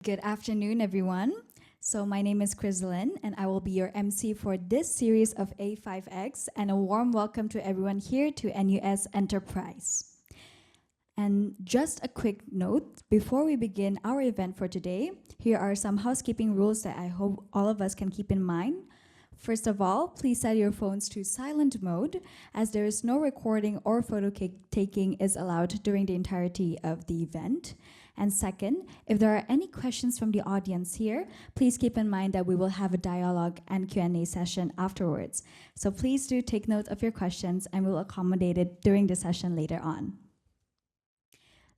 Good afternoon, everyone. So my name is Chrysalin, and I will be your MC for this series of A5X, and a warm welcome to everyone here to NUS Enterprise. And just a quick note, before we begin our event for today, here are some housekeeping rules that I hope all of us can keep in mind. First of all, please set your phones to silent mode, as there is no recording or photo taking is allowed during the entirety of the event. And second, if there are any questions from the audience here, please keep in mind that we will have a dialogue and Q&A session afterwards. So please do take note of your questions, and we'll accommodate it during the session later on.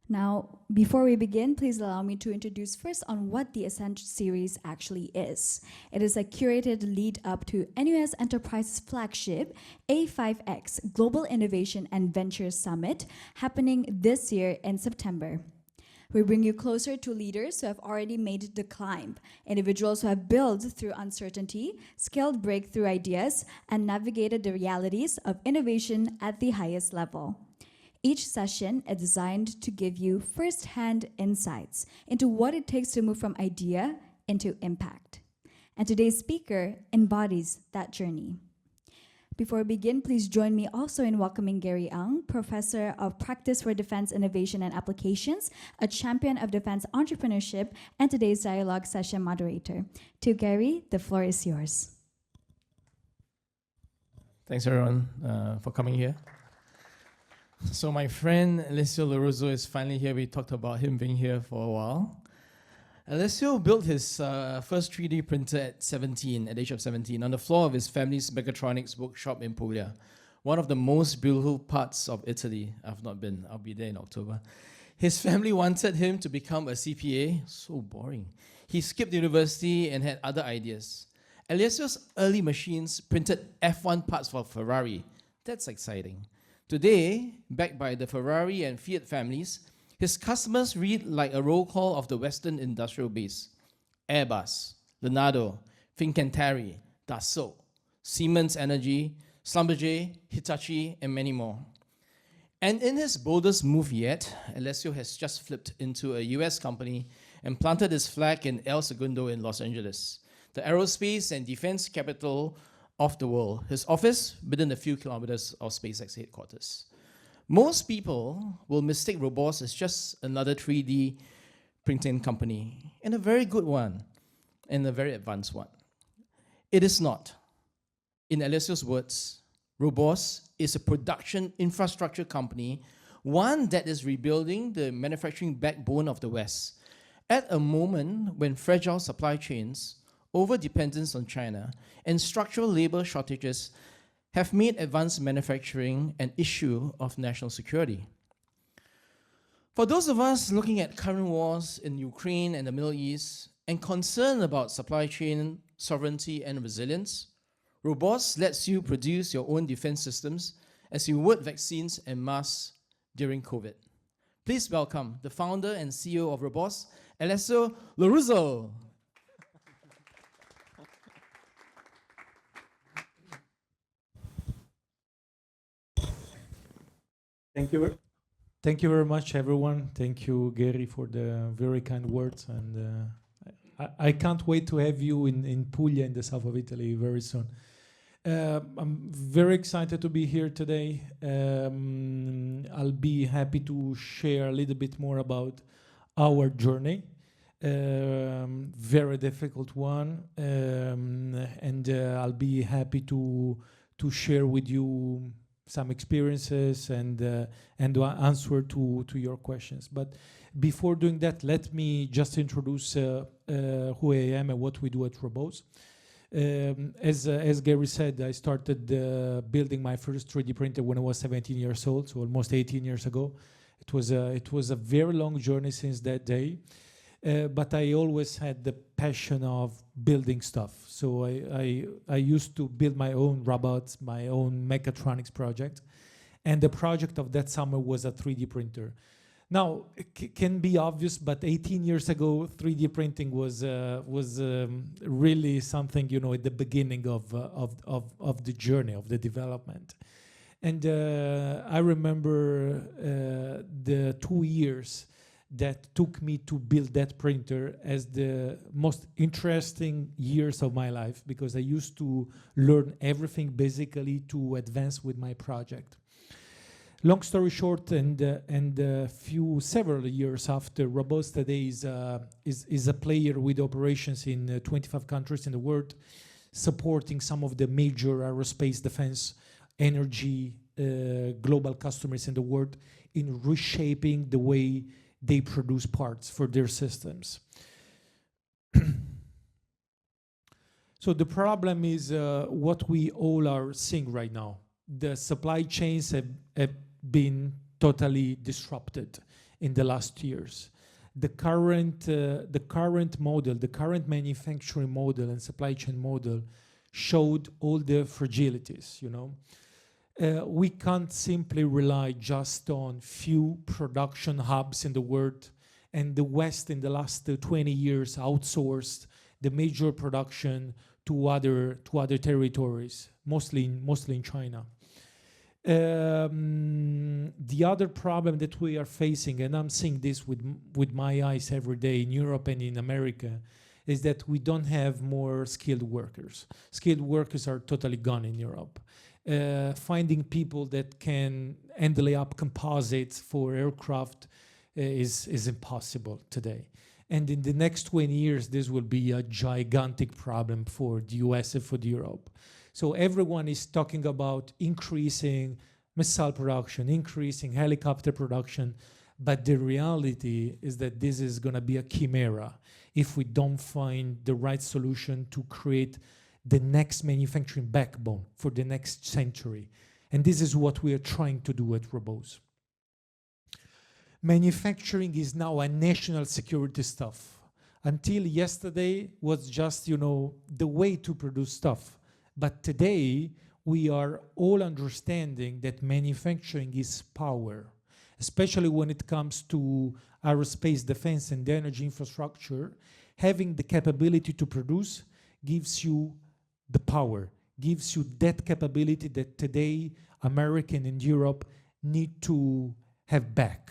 Now, before we begin, please allow me to introduce first on what the Ascent Series actually is. It is a curated lead up to NUS Enterprise's flagship A5X Global Innovation and Ventures Summit, happening this year in September. We bring you closer to leaders who have already made the climb, individuals who have built through uncertainty, scaled breakthrough ideas, and navigated the realities of innovation at the highest level. Each session is designed to give you first-hand insights into what it takes to move from idea into impact. And today's speaker embodies that journey. Before we begin, please join me also in welcoming Gary Ang, Professor of Practice for Defense Innovation and Applications, a champion of defense entrepreneurship, and today's dialogue session moderator. To Gary, the floor is yours. Thanks everyone for coming here. So my friend Alessio Lorusso is finally here. We talked about him being here for a while. Alessio built his first 3D printer at 17, at the age of 17, on the floor of his family's mechatronics workshop in Puglia, one of the most beautiful parts of Italy. I've not been. I'll be there in October. His family wanted him to become a CPA. So boring. He skipped university and had other ideas. Alessio's early machines printed F1 parts for Ferrari. That's exciting. Today, backed by the Ferrari and Fiat families, his customers read like a roll call of the Western industrial base. Airbus, Leonardo, Fincantieri, Dassault, Siemens Energy, Schlumberger, Hitachi, and many more. And in his boldest move yet, Alessio has just flipped into a US company and planted his flag in El Segundo in Los Angeles, the aerospace and defense capital of the world. His office within a few kilometers of SpaceX headquarters. Most people will mistake Roboze as just another 3D printing company, and a very good one, and a very advanced one. It is not. In Alessio's words, Roboze is a production infrastructure company, one that is rebuilding the manufacturing backbone of the West, at a moment when fragile supply chains, over-dependence on China, and structural labor shortages have made advanced manufacturing an issue of national security. For those of us looking at current wars in Ukraine and the Middle East and concerned about supply chain sovereignty and resilience, Roboze lets you produce your own defense systems as you would vaccines and masks during COVID. Please welcome the founder and CEO of Roboze, Alessio Lorusso. Thank you very much, everyone. Thank you, Gary, for the very kind words. And I can't wait to have you in Puglia, in the south of Italy, very soon. I'm very excited to be here today. I'll be happy to share a little bit more about our journey. Very difficult one. And I'll be happy to share with you some experiences and answer to your questions. But before doing that, let me just introduce who I am and what we do at Roboze. As Gary said, I started building my first 3D printer when I was 17 years old, so almost 18 years ago. It was a very long journey since that day. But I always had the passion of building stuff. So I used to build my own robots, my own mechatronics project. And the project of that summer was a 3D printer. Now, it can be obvious, but 18 years ago, 3D printing was really something, at the beginning of the journey, of the development. And I remember the 2 years that took me to build that printer as the most interesting years of my life, because I used to learn everything basically to advance with my project. Long story short, several years after, Roboze today is a player with operations in 25 countries in the world, supporting some of the major aerospace, defense, energy, global customers in the world in reshaping the way they produce parts for their systems. So the problem is what we all are seeing right now. The supply chains have been totally disrupted in the last years. The current model, the current manufacturing model and supply chain model showed all the fragilities, you know. We can't simply rely just on few production hubs in the world, and the West in the last 20 years outsourced the major production to other territories, mostly in China. The other problem that we are facing, and I'm seeing this with my eyes every day in Europe and in America, is that we don't have more skilled workers. Skilled workers are totally gone in Europe. Finding people that can handle up composites for aircraft is impossible today. And in the next 20 years, this will be a gigantic problem for the US and for Europe. So everyone is talking about increasing missile production, increasing helicopter production, but the reality is that this is going to be a chimera if we don't find the right solution to create the next manufacturing backbone for the next century. And this is what we are trying to do at Roboze. Manufacturing is now a national security stuff. Until yesterday was just, you know, the way to produce stuff. But today, we are all understanding that manufacturing is power, especially when it comes to aerospace, defense, and energy infrastructure. Having the capability to produce gives you the power, gives you that capability that today American and Europe need to have back.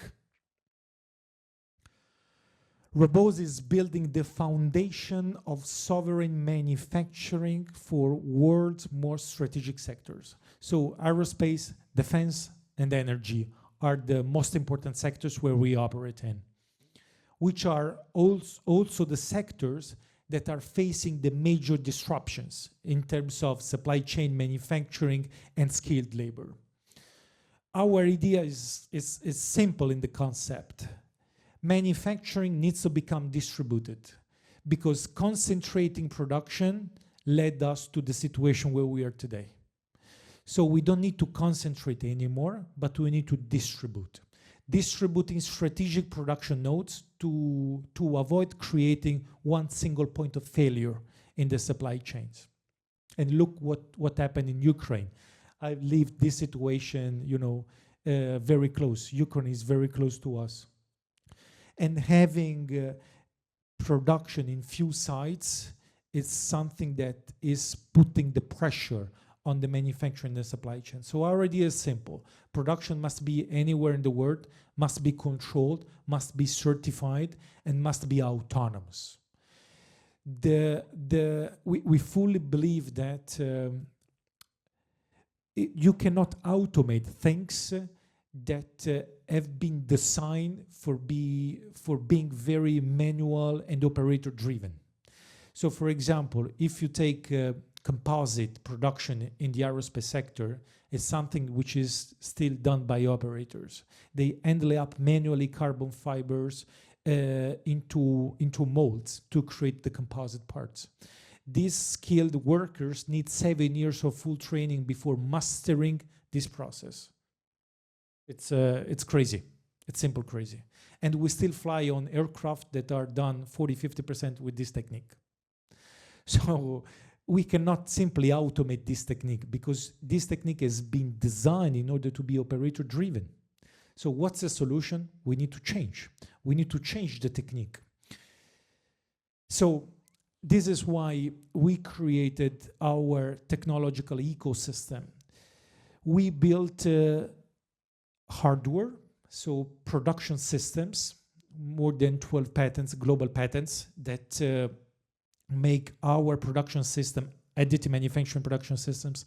Roboze is building the foundation of sovereign manufacturing for world's most strategic sectors. So aerospace, defense, and energy are the most important sectors where we operate in, which are also the sectors that are facing the major disruptions in terms of supply chain manufacturing and skilled labor. Our idea is simple in the concept. Manufacturing needs to become distributed because concentrating production led us to the situation where we are today. So we don't need to concentrate anymore, but we need to distribute. Distributing strategic production nodes to avoid creating one single point of failure in the supply chains. And look what happened in Ukraine. I've lived this situation, you know, very close. Ukraine is very close to us. And having production in few sites is something that is putting the pressure on the manufacturing and supply chain. So our idea is simple. Production must be anywhere in the world, must be controlled, must be certified, and must be autonomous. We fully believe that you cannot automate things that have been designed for being very manual and operator driven. So for example, if you take composite production in the aerospace sector, it's something which is still done by operators. They handle up manually carbon fibers into molds to create the composite parts. These skilled workers need 7 years of full training before mastering this process. It's crazy. It's simple crazy. And we still fly on aircraft that are done 40-50% with this technique. So we cannot simply automate this technique because this technique has been designed in order to be operator driven. So what's the solution? We need to change. We need to change the technique. So this is why we created our technological ecosystem. We built hardware, so production systems, more than 12 patents, global patents, that make our production system, additive manufacturing production systems,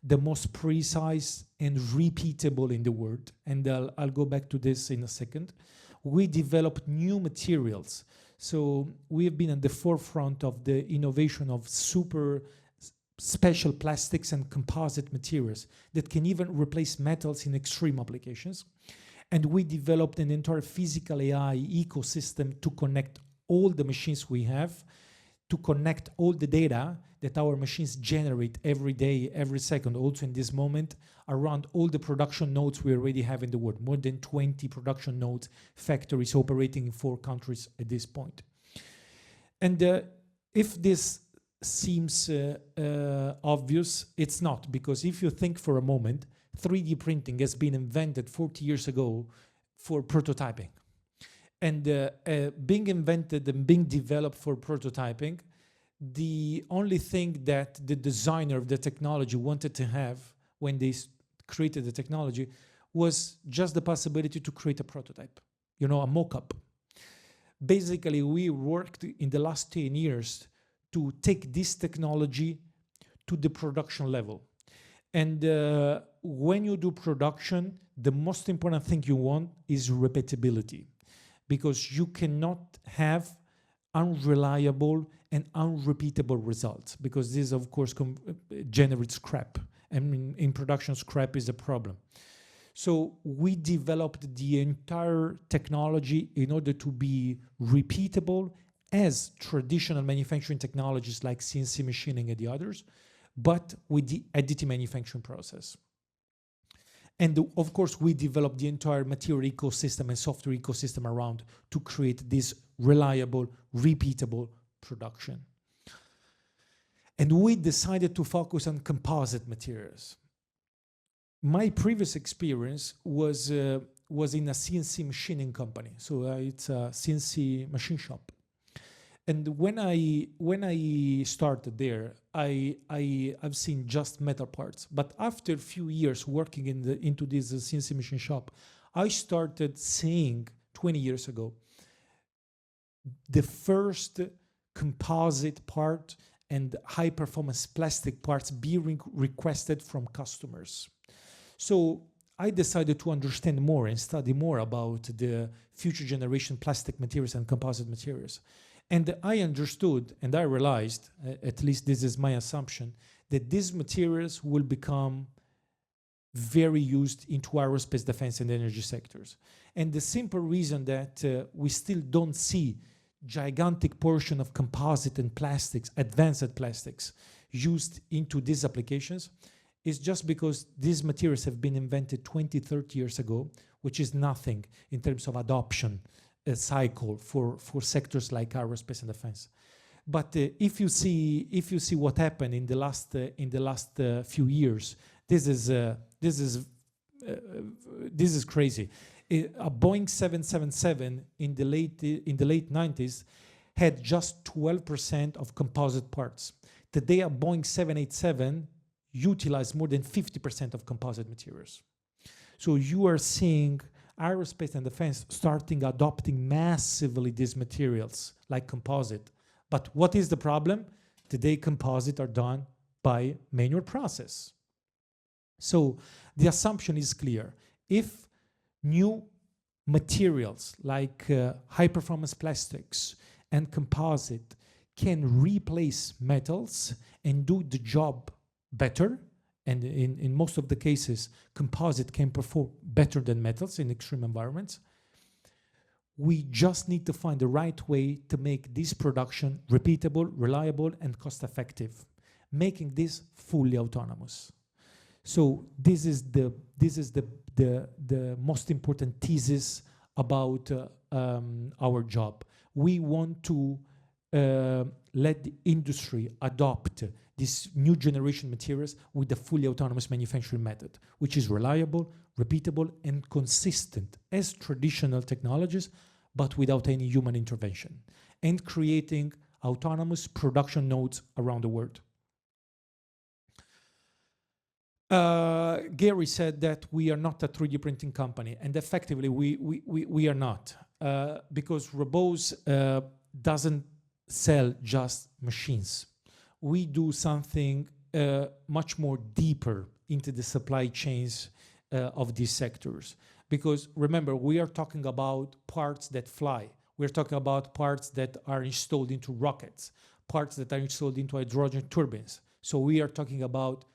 the most precise and repeatable in the world. And I'll go back to this in a second. We developed new materials. So we have been at the forefront of the innovation of super special plastics and composite materials that can even replace metals in extreme applications. And we developed an entire physical AI ecosystem to connect all the machines we have, to connect all the data that our machines generate every day, every second, also in this moment, around all the production nodes we already have in the world. More than 20 production nodes, factories operating in 4 countries at this point. And if this seems obvious, it's not, because if you think for a moment, 3D printing has been invented 40 years ago for prototyping. And being invented and being developed for prototyping, the only thing that the designer of the technology wanted to have when they created the technology was just the possibility to create a prototype, a mock-up. Basically, we worked in the last 10 years to take this technology to the production level. And when you do production, the most important thing you want is repeatability, because you cannot have unreliable and unrepeatable results, because this, of course, generates scrap. And in production, scrap is a problem. So we developed the entire technology in order to be repeatable as traditional manufacturing technologies like CNC machining and the others, but with the additive manufacturing process. And of course, we developed the entire material ecosystem and software ecosystem around to create this reliable, repeatable production. And we decided to focus on composite materials. My previous experience was in a CNC machining company. So it's a CNC machine shop. And when I started there, I've seen just metal parts. But after a few years working into this CNC machine shop, I started seeing 20 years ago the first composite part and high performance plastic parts being requested from customers. So I decided to understand more and study more about the future generation plastic materials and composite materials. And I understood and I realized, at least this is my assumption, that these materials will become very used into aerospace, defense, and energy sectors. And the simple reason that we still don't see gigantic portion of composite and plastics, advanced plastics, used into these applications is just because these materials have been invented 20, 30 years ago, which is nothing in terms of adoption cycle for sectors like aerospace and defense. But if you see what happened in the last few years, this is crazy. A Boeing 777 in the late 90s had just 12% of composite parts. Today, a Boeing 787 utilized more than 50% of composite materials. So you are seeing aerospace and defense starting adopting massively these materials like composite. But what is the problem? Today, composite are done by manual process. So the assumption is clear. If new materials like high-performance plastics and composite can replace metals and do the job better, and in most of the cases, composite can perform better than metals in extreme environments, we just need to find the right way to make this production repeatable, reliable, and cost-effective, making this fully autonomous. So this is the most important thesis about our job. We want to let the industry adopt these new generation materials with a fully autonomous manufacturing method, which is reliable, repeatable, and consistent as traditional technologies, but without any human intervention, and creating autonomous production nodes around the world. Gary said that we are not a 3D printing company, and effectively we are not. because Roboze doesn't sell just machines. We do something much more deeper into the supply chains of these sectors. Because remember, we are talking about parts that fly. We're talking about parts that are installed into rockets, parts that are installed into hydrogen turbines. So we are talking about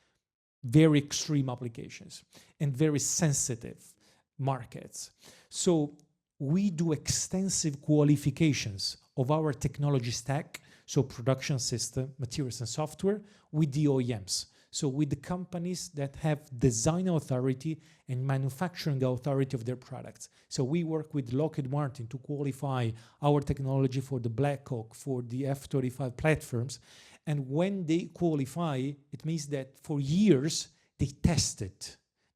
very extreme applications and very sensitive markets. So we do extensive qualifications of our technology stack, so production system, materials and software, with the OEMs. So with the companies that have design authority and manufacturing authority of their products. So we work with Lockheed Martin to qualify our technology for the Black Hawk, for the F-35 platforms. And when they qualify, it means that for years, they tested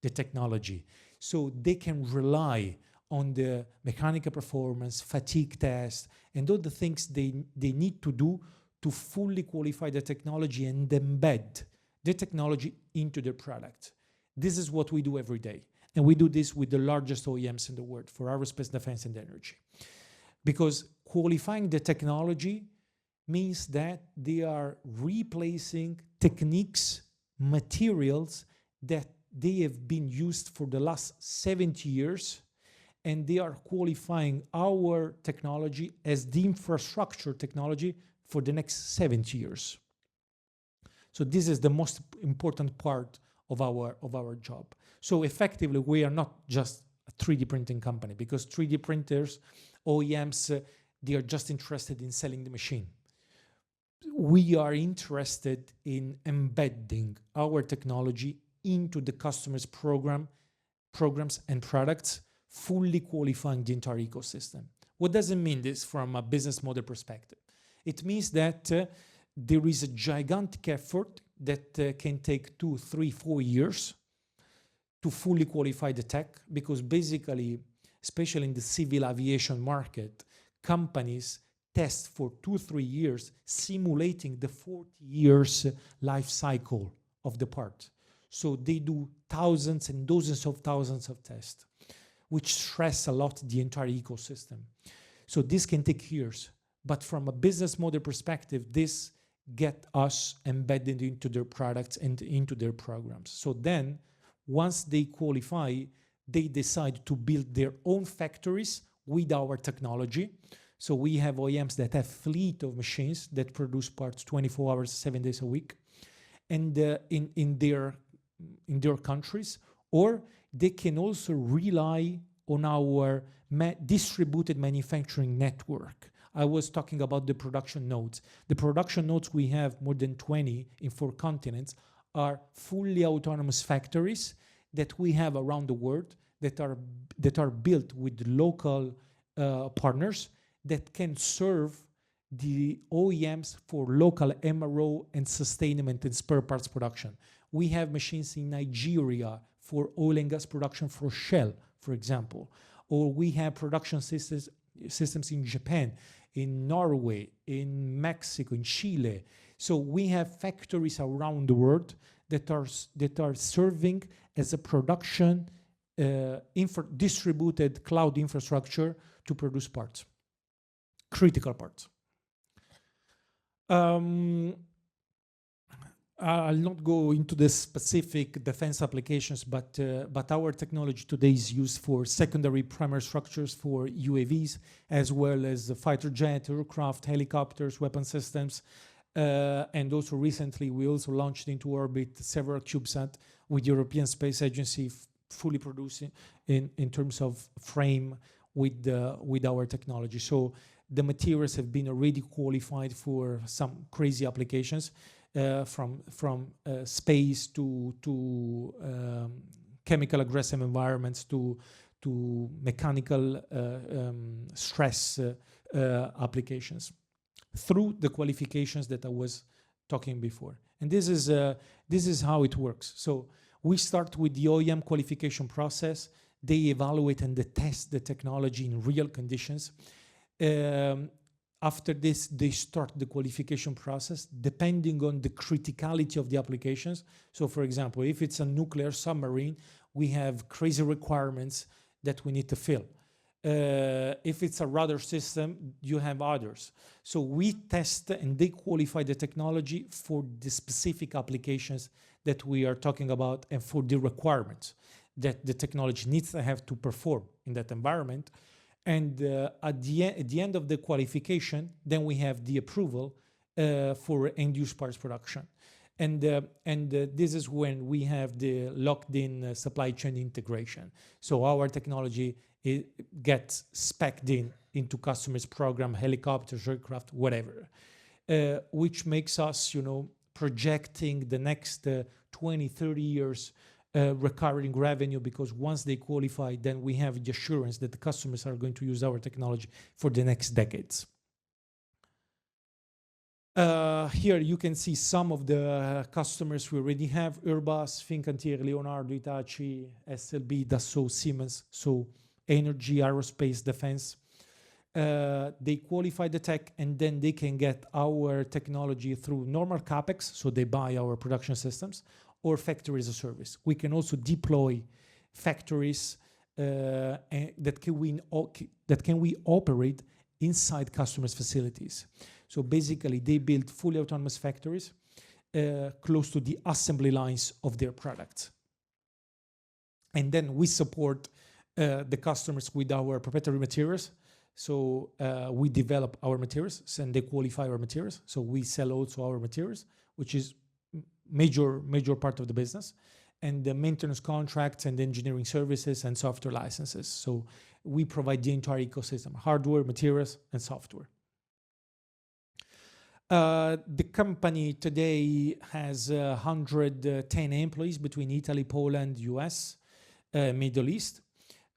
the technology. So they can rely on the mechanical performance, fatigue test, and all the things they need to do to fully qualify the technology and embed the technology into their product. This is what we do every day. And we do this with the largest OEMs in the world for aerospace, defense, and energy. Because qualifying the technology means that they are replacing techniques, materials that they have been used for the last 70 years, and they are qualifying our technology as the infrastructure technology for the next 70 years. So this is the most important part of our job. So effectively, we are not just a 3D printing company, because 3D printers, OEMs, they are just interested in selling the machine. We are interested in embedding our technology into the customer's programs and products, fully qualifying the entire ecosystem. What does it mean this from a business model perspective? It means that there is a gigantic effort that can take 2, 3, 4 years to fully qualify the tech, because basically, especially in the civil aviation market, companies test for 2, 3 years, simulating the 40 years life cycle of the part. So they do thousands and dozens of thousands of tests, which stress a lot the entire ecosystem. So this can take years. But from a business model perspective, this get us embedded into their products and into their programs. So then, once they qualify, they decide to build their own factories with our technology. So we have OEMs that have fleet of machines that produce parts 24 hours, 7 days a week, and in their countries, or they can also rely on our distributed manufacturing network. I was talking about the production nodes. The production nodes we have, more than 20 in 4 continents, are fully autonomous factories that we have around the world that are built with local partners that can serve the OEMs for local MRO and sustainment and spare parts production. We have machines in Nigeria for oil and gas production for Shell, for example. Or we have production systems in Japan, in Norway, in Mexico, in Chile. So we have factories around the world that are serving as a production distributed cloud infrastructure to produce parts, critical parts. I'll not go into the specific defense applications, but our technology today is used for secondary primary structures for UAVs, as well as fighter jet, aircraft, helicopters, weapon systems. And also recently, we also launched into orbit several CubeSat with European Space Agency, fully producing in terms of frame with our technology. So the materials have been already qualified for some crazy applications. From space to chemical aggressive environments to mechanical stress applications through the qualifications that I was talking before. And this is how it works. So we start with the OEM qualification process. They evaluate and they test the technology in real conditions. After this, they start the qualification process depending on the criticality of the applications. So for example, if it's a nuclear submarine, we have crazy requirements that we need to fill. If it's a rudder system, you have others. So we test and they qualify the technology for the specific applications that we are talking about and for the requirements that the technology needs to have to perform in that environment. And at the end of the qualification, then we have the approval for end-use parts production. And this is when we have the locked-in supply chain integration. So our technology gets spec'd into customers' program, helicopters, aircraft, whatever, which makes us, projecting the next 20, 30 years recurring revenue, because once they qualify, then we have the assurance that the customers are going to use our technology for the next decades. Here you can see some of the customers we already have: Airbus, Fincantieri, Leonardo, Hitachi, SLB, Dassault, Siemens, so energy, aerospace, defense. They qualify the tech and then they can get our technology through normal CapEx, so they buy our production systems, or factory as a service. We can also deploy factories that can we operate inside customers' facilities. So basically, they build fully autonomous factories close to the assembly lines of their products. And then we support the customers with our proprietary materials. So we develop our materials and they qualify our materials. So we sell also our materials, which is major part of the business, and the maintenance contracts and engineering services and software licenses. So we provide the entire ecosystem: hardware, materials, and software. The company today has 110 employees between Italy, Poland, US, Middle East.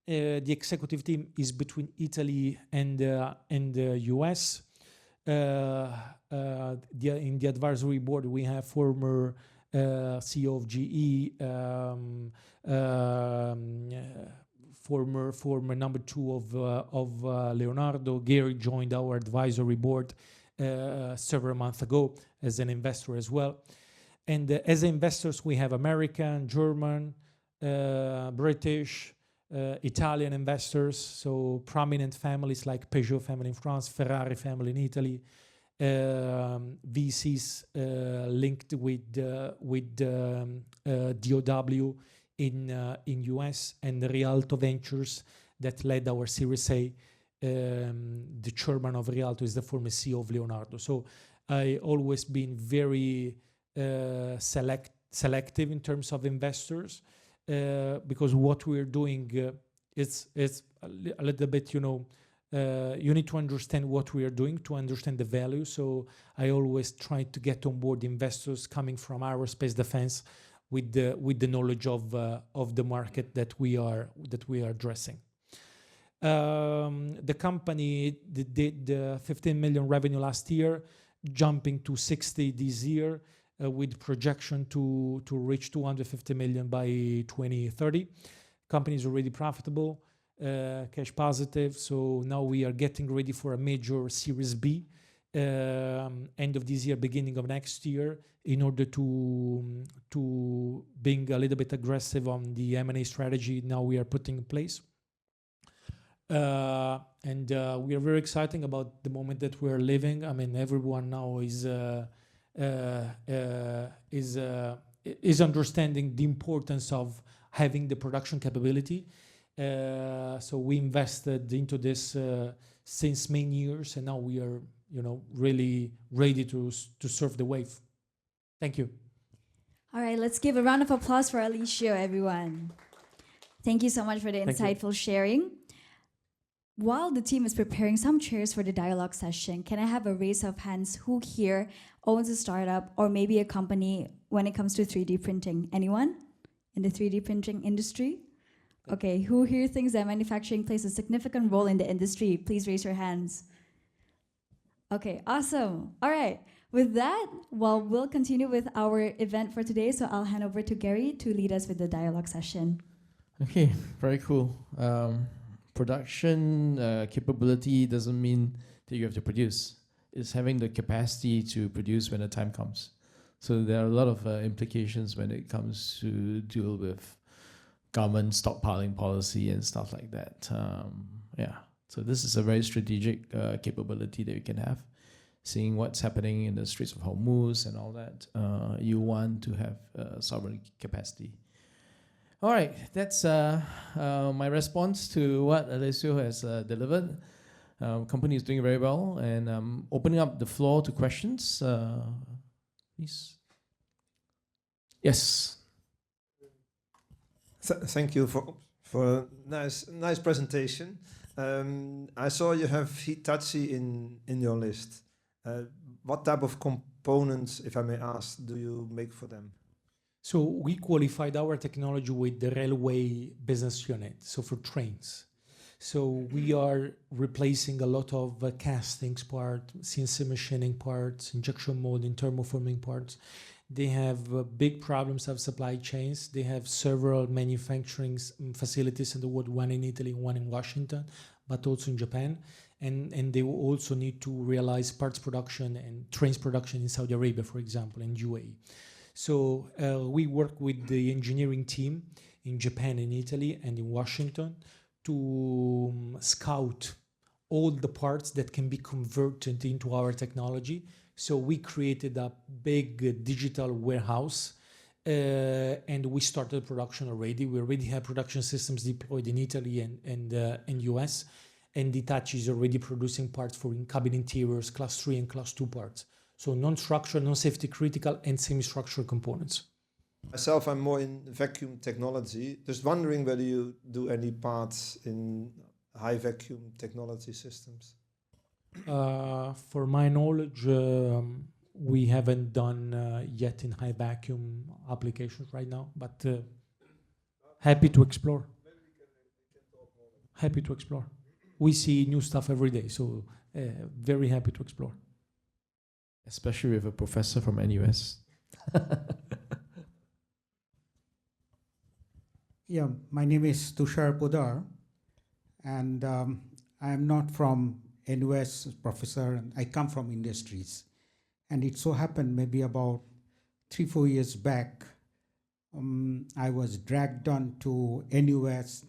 The executive team is between Italy and the US. In the advisory board, we have former CEO of GE, former number 2 of Leonardo. Gary joined our advisory board several months ago as an investor as well. And as investors, we have American, German, British, Italian investors, so prominent families like Peugeot family in France, Ferrari family in Italy, VCs linked with DOW in US, and Rialto Ventures that led our Series A. The chairman of Rialto is the former CEO of Leonardo. So I always been very selective in terms of investors, because what we're doing is a little bit, you need to understand what we are doing to understand the value. So I always try to get on board investors coming from aerospace defense with the knowledge of the market that we are addressing. The company did 15 million revenue last year, jumping to 60 this year, with projection to reach 250 million by 2030. Company is already profitable, cash positive. So now we are getting ready for a major Series B, end of this year, beginning of next year, in order to being a little bit aggressive on the M&A strategy now we are putting in place. And we are very excited about the moment that we are living. I mean, everyone now is understanding the importance of having the production capability. So we invested into this since many years, and now we are, really ready to surf the wave. Thank you. All right, let's give a round of applause for Alessio, everyone. Thank you so much for the insightful sharing. While the team is preparing some chairs for the dialogue session, can I have a raise of hands who here owns a startup or maybe a company when it comes to 3D printing? Anyone in the 3D printing industry? Okay, who here thinks that manufacturing plays a significant role in the industry? Please raise your hands. Okay, awesome. All right, with that, we'll continue with our event for today, so I'll hand over to Gary to lead us with the dialogue session. Okay, very cool. Production capability doesn't mean that you have to produce. It's having the capacity to produce when the time comes. So there are a lot of implications when it comes to deal with government stockpiling policy and stuff like that. Yeah. So this is a very strategic capability that you can have. Seeing what's happening in the Straits of Hormuz and all that, you want to have sovereign capacity. All right, that's my response to what Alessio has delivered. Company is doing very well, and opening up the floor to questions, please. Yes. Thank you for a nice presentation. I saw you have Hitachi in your list. What type of components, if I may ask, do you make for them? So we qualified our technology with the railway business unit, so for trains. So we are replacing a lot of castings part, CNC machining parts, injection molding, thermoforming parts. They have big problems of supply chains. They have several manufacturing facilities in the world, one in Italy, one in Washington, but also in Japan. And they will also need to realize parts production and trains production in Saudi Arabia, for example, and UAE. So we work with the engineering team in Japan, in Italy, and in Washington to scout all the parts that can be converted into our technology. So we created a big digital warehouse and we started production already. We already have production systems deployed in Italy and US, and Hitachi is already producing parts for in-cabin interiors, class 3 and class 2 parts. So non-structural, non-safety critical, and semi-structural components. Myself, I'm more in vacuum technology. Just wondering whether you do any parts in high vacuum technology systems. For my knowledge, we haven't done yet in high vacuum applications right now, but happy to explore. Happy to explore. We see new stuff every day, so very happy to explore. Especially with a professor from NUS. Yeah, my name is Tushar Podar, and I am not from NUS professor, and I come from industries. And it so happened maybe about 3-4 years back, I was dragged on to NUS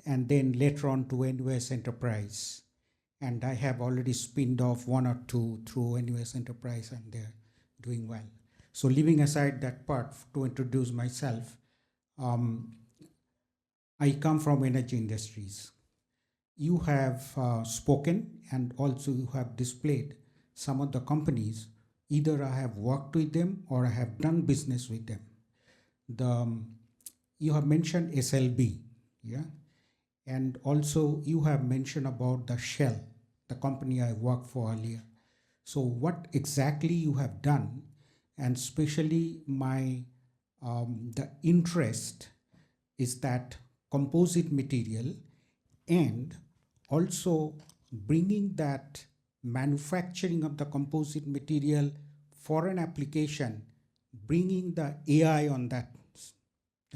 and then later on to NUS Enterprise. And I have already spinned off 1 or 2 through NUS Enterprise, and they're doing well. So leaving aside that part to introduce myself, I come from energy industries. You have spoken and also you have displayed some of the companies. Either I have worked with them or I have done business with them. You have mentioned SLB, yeah? And also you have mentioned about the Shell, the company I worked for earlier. So what exactly you have done, and especially the interest is that composite material and also bringing that manufacturing of the composite material for an application, bringing the AI on that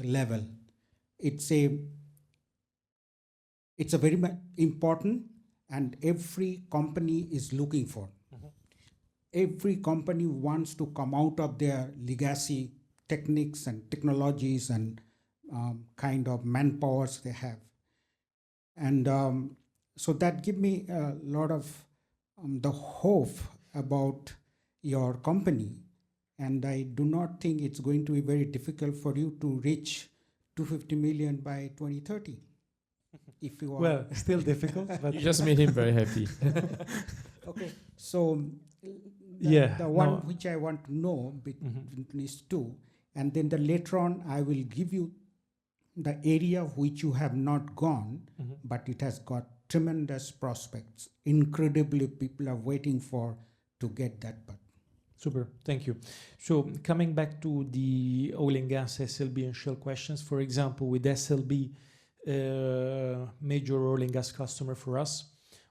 level. It's a very important, and every company is looking for. Mm-hmm. Every company wants to come out of their legacy techniques and technologies and kind of manpowers they have. And so that give me a lot of the hope about your company. And I do not think it's going to be very difficult for you to reach 250 million by 2030. If you are well, still difficult, but You just made him very happy. okay. So the one which I want to know between these two, and then later on I will give you the area which you have not gone, but it has got tremendous prospects. Incredibly, people are waiting to get that part. Super, thank you. So coming back to the oil and gas, SLB and Shell questions, for example, with SLB, major oil and gas customer for us,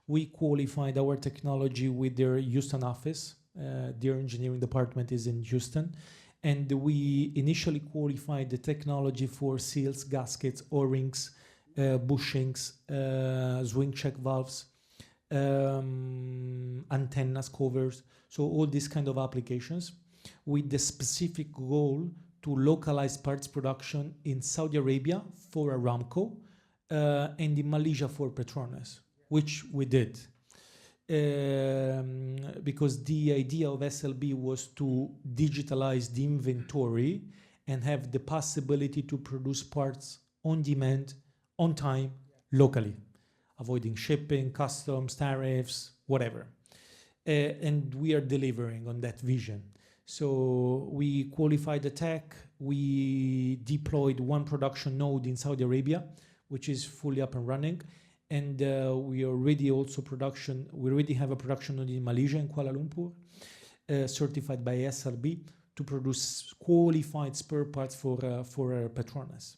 we qualified our technology with their Houston office. Their engineering department is in Houston. And we initially qualified the technology for seals, gaskets, O-rings, bushings, swing check valves, antennas, covers. So all these kind of applications with the specific goal to localize parts production in Saudi Arabia for Aramco, and in Malaysia for Petronas, which we did. Because the idea of SLB was to digitalize the inventory and have the possibility to produce parts on demand, on time, locally, avoiding shipping, customs, tariffs, whatever. And we are delivering on that vision. So we qualified the tech, we deployed one production node in Saudi Arabia, which is fully up and running. And we already have a production node in Malaysia, in Kuala Lumpur, certified by SRB to produce qualified spare parts for Petronas.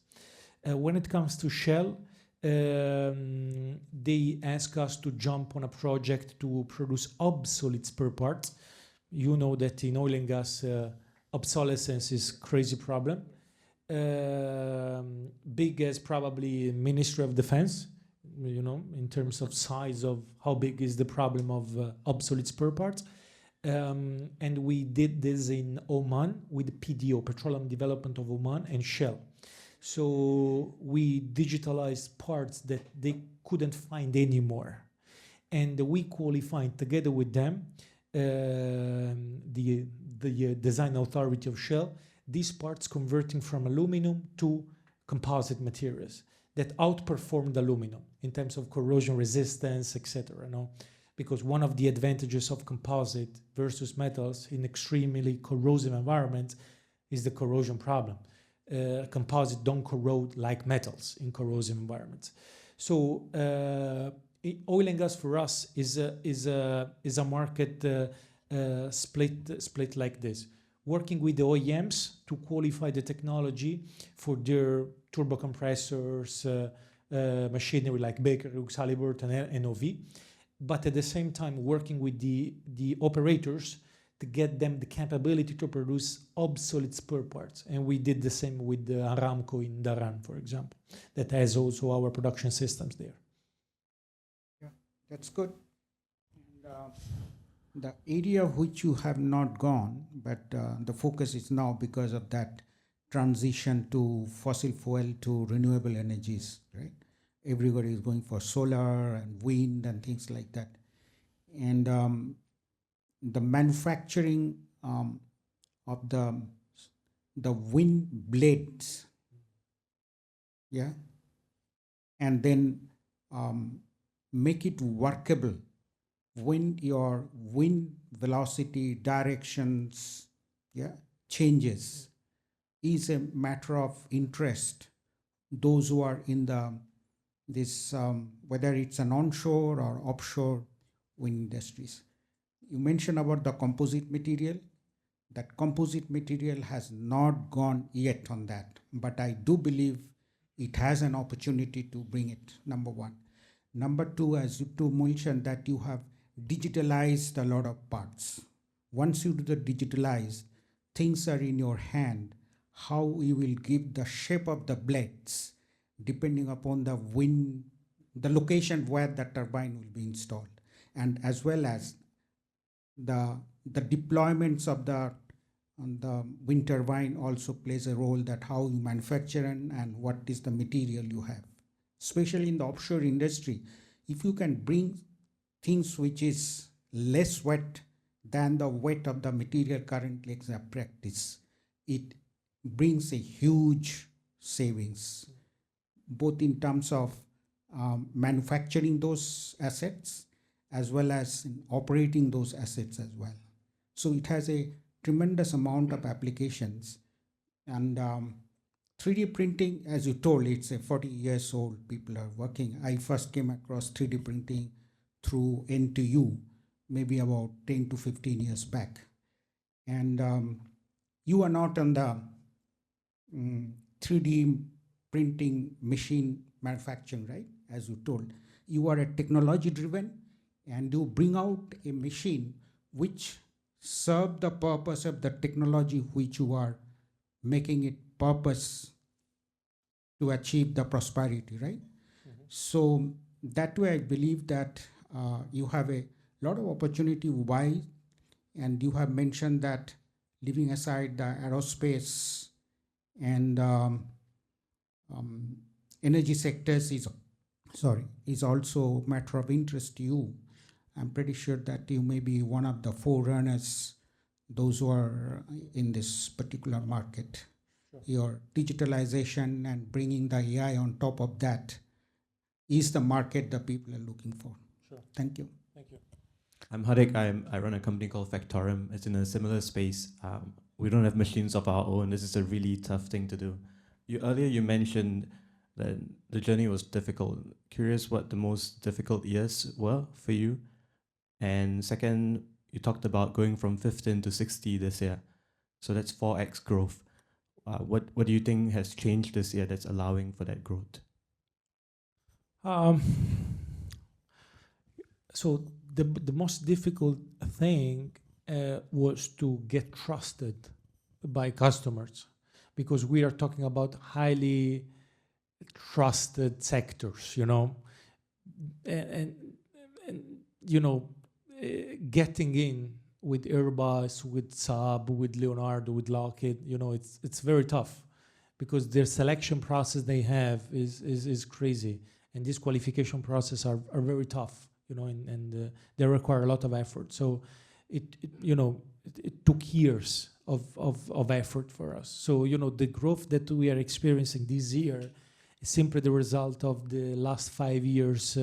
When it comes to Shell, they ask us to jump on a project to produce obsolete spare parts. You know that in oil and gas, obsolescence is a crazy problem. Big as probably Ministry of Defense, in terms of size of how big is the problem of obsolete spare parts. And we did this in Oman with PDO, Petroleum Development of Oman, and Shell. So we digitalized parts that they couldn't find anymore. And we qualified together with them, the design authority of Shell, these parts converting from aluminum to composite materials that outperformed aluminum in terms of corrosion resistance, etc. Because one of the advantages of composite versus metals in extremely corrosive environments is the corrosion problem. Composite don't corrode like metals in corrosive environments. So oil and gas for us is a market split like this. Working with the OEMs to qualify the technology for their turbo compressors, machinery like Baker Hughes, Halliburton, and NOV, but at the same time working with the operators to get them the capability to produce obsolete spare parts. And we did the same with Aramco in Dharan, for example, that has also our production systems there. Yeah, that's good. And, the area which you have not gone, but the focus is now because of that transition to fossil fuel to renewable energies, right? Everybody is going for solar and wind and things like that. And the manufacturing of the wind blades, yeah, and then make it workable when your wind velocity directions, yeah, changes, is a matter of interest. Those who are in this whether it's an onshore or offshore wind industries. You mentioned about the composite material. That composite material has not gone yet on that, but I do believe it has an opportunity to bring it, number one. Number two, as you two mentioned, that you have digitalized a lot of parts. Once you do the digitalized, things are in your hand, how you will give the shape of the blades depending upon the wind, the location where the turbine will be installed, and as well as the deployments of the wind turbine also plays a role, that how you manufacture and what is the material you have. Especially in the offshore industry, if you can bring things which is less wet than the weight of the material currently in practice, it brings a huge savings, both in terms of manufacturing those assets as well as in operating those assets as well. So it has a tremendous amount of applications. And 3D printing, as you told, it's a 40 years old, people are working. I first came across 3D printing through NTU, maybe about 10 to 15 years back. And you are not on the 3D printing machine manufacturing, right? As you told, you are a technology driven, and you bring out a machine which serve the purpose of the technology which you are making it purpose to achieve the prosperity, right? Mm-hmm. So that way I believe that you have a lot of opportunity. Why? And you have mentioned that, leaving aside the aerospace and energy sectors is is also matter of interest to you. I'm pretty sure that you may be one of the forerunners, those who are in this particular market. Sure. Your digitalization and bringing the AI on top of that is the market that people are looking for. Sure. Thank you. Thank you. I'm Hadik. I run a company called Factorium. It's in a similar space. We don't have machines of our own. This is a really tough thing to do. Earlier you mentioned that the journey was difficult. Curious what the most difficult years were for you. And second, you talked about going from 15 to 60 this year. So that's 4x growth. What do you think has changed this year that's allowing for that growth? So the most difficult thing was to get trusted by customers, because we are talking about highly trusted sectors, and getting in with Airbus, with Saab, with Leonardo, with Lockheed, it's very tough, because their selection process they have is crazy, and this qualification process are very tough, and they require a lot of effort. So it took years of effort for us. So the growth that we are experiencing this year is simply the result of the last 5 years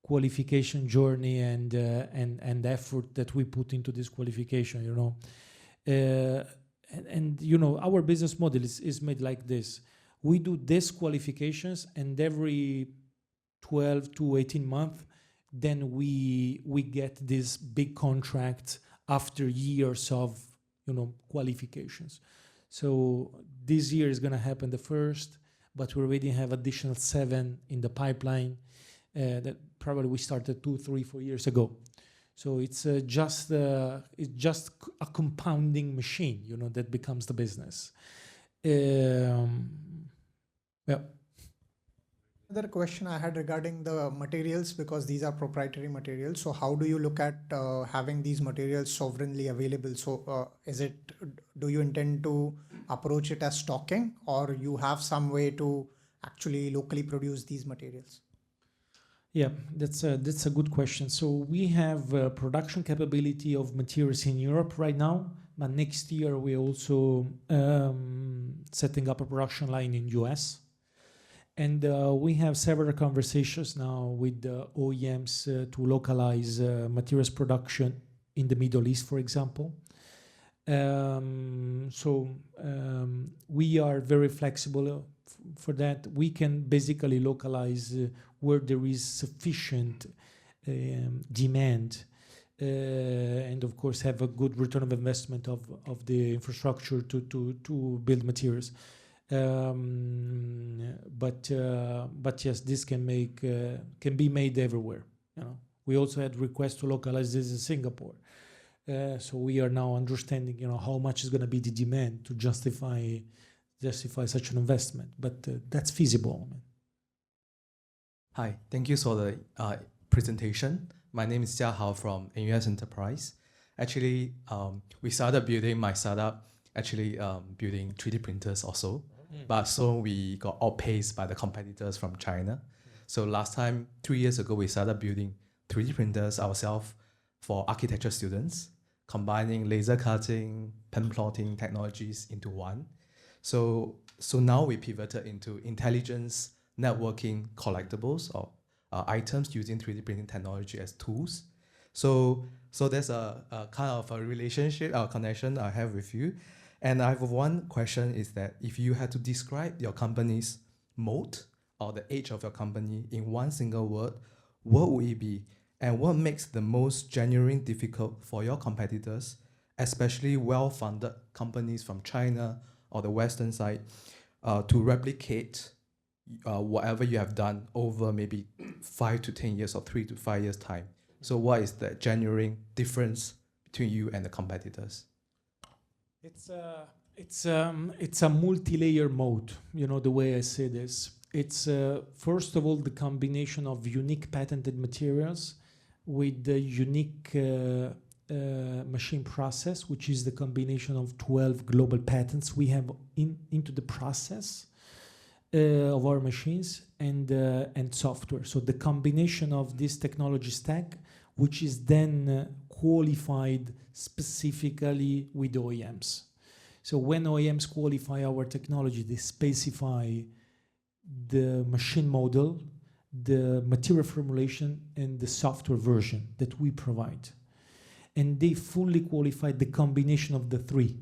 qualification journey and effort that we put into this qualification. Our business model is made like this. We do these qualifications, and every 12 to 18 months, then we get this big contract after years of qualifications. So this year is going to happen the first, but we already have additional 7 in the pipeline that probably we started 2, 3, 4 years ago. So it's just a compounding machine, that becomes the business. Yeah. Another question I had regarding the materials, because these are proprietary materials. So how do you look at having these materials sovereignly available? So do you intend to approach it as stocking, or you have some way to actually locally produce these materials? Yeah, that's a good question. So we have production capability of materials in Europe right now, but next year we're also setting up a production line in US. And we have several conversations now with the OEMs to localize materials production in the Middle East, for example. We are very flexible for that. We can basically localize where there is sufficient demand, and of course have a good return of investment of the infrastructure to build materials. But yes, this can be made everywhere. We also had requests to localize this in Singapore. So we are now understanding, how much is going to be the demand to justify such an investment. But that's feasible. Hi, thank you for the presentation. My name is Jia Hao from NUS Enterprise. Actually, we started building my startup, building 3D printers also. But so we got outpaced by the competitors from China. So last time, 3 years ago, we started building 3D printers ourselves for architecture students, combining laser cutting, pen plotting technologies into one. So now we pivoted into intelligence, networking, collectibles, or items using 3D printing technology as tools. So there's a kind of a relationship or connection I have with you. And I have one question, is that if you had to describe your company's moat or the age of your company in one single word, what would it be? And what makes the most genuine difficult for your competitors, especially well-funded companies from China or the Western side, to replicate whatever you have done over maybe 5 to 10 years or 3 to 5 years time? So what is the genuine difference between you and the competitors? It's a multi-layer mode, the way I say this. It's first of all the combination of unique patented materials with the unique machine process, which is the combination of 12 global patents we have into the process. of our machines and software. So the combination of this technology stack, which is then qualified specifically with OEMs. So when OEMs qualify our technology, they specify the machine model, the material formulation, and the software version that we provide. And they fully qualify the combination of the three.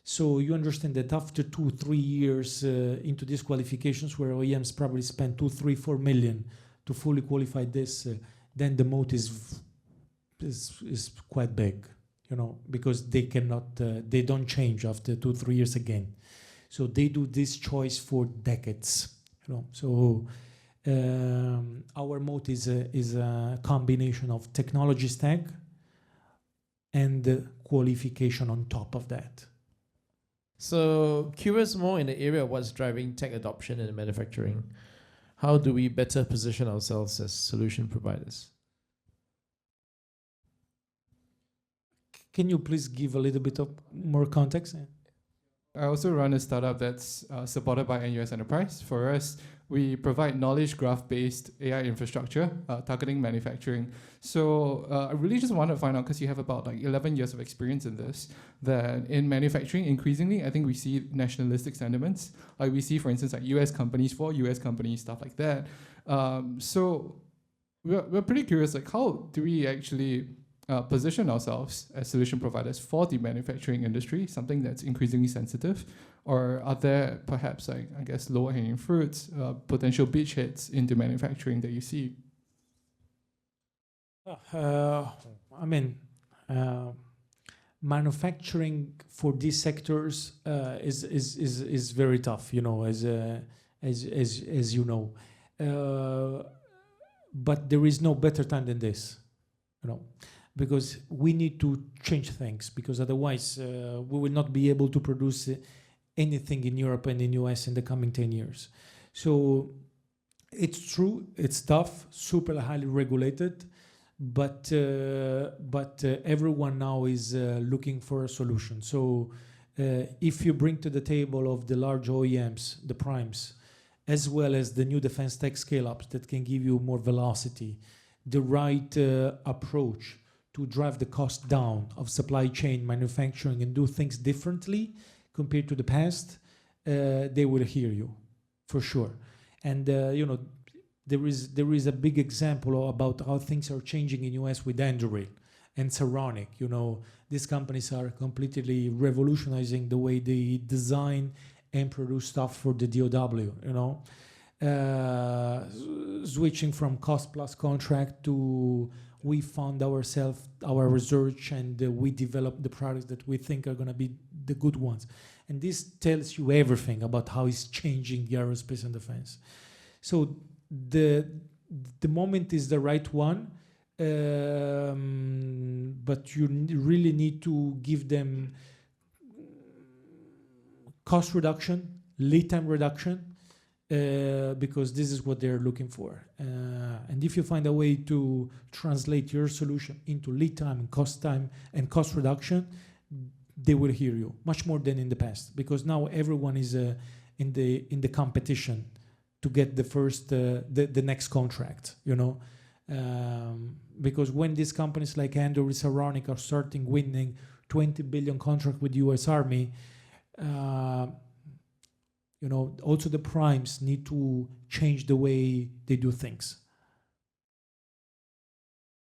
So you understand that after 2-3 years into these qualifications, where OEMs probably spend 2, 3, 4 million to fully qualify this, then the moat is quite big, you know, because they cannot, they don't change after 2-3 years again. So they do this choice for decades, you know. So our moat is a combination of technology stack and qualification on top of that. So curious more in the area of what's driving tech adoption in manufacturing. How do we better position ourselves as solution providers? Can you please give a little bit of more context? I also run a startup that's supported by NUS Enterprise. For us, we provide knowledge graph-based AI infrastructure targeting manufacturing. So I really just want to find out, because you have about like 11 years of experience in this, that in manufacturing, increasingly, I think we see nationalistic sentiments. Like we see, for instance, like US companies for US companies, stuff like that. So we're pretty curious, like how do we actually position ourselves as solution providers for the manufacturing industry, something that's increasingly sensitive? Or are there perhaps, like, I guess, lower-hanging fruits, potential beachheads into manufacturing that you see? Manufacturing for these sectors is very tough, you know, as you know. But there is no better time than this, you know, because we need to change things, because otherwise we will not be able to produce anything in Europe and in US in the coming 10 years. So it's true, it's tough, super highly regulated, but everyone now is looking for a solution. So if you bring to the table of the large OEMs, the primes, as well as the new defense tech scale-ups that can give you more velocity, the right approach to drive the cost down of supply chain manufacturing and do things differently compared to the past, they will hear you, for sure. And you know, there is a big example about how things are changing in US with Anduril and Saronic. You know, these companies are completely revolutionizing the way they design and produce stuff for the DOW, you know. Switching from cost plus contract to we found ourselves, our research, and we developed the products that we think are going to be the good ones. And this tells you everything about how it's changing the aerospace and defense. So the moment is the right one, but you really need to give them cost reduction, lead time reduction, because this is what they're looking for. And if you find a way to translate your solution into lead time and cost reduction, they will hear you much more than in the past, because now everyone is in the competition to get the first the next contract, you know. Because when these companies like Anduril, Saronic are starting winning 20 billion contract with US Army, you know, also the primes need to change the way they do things.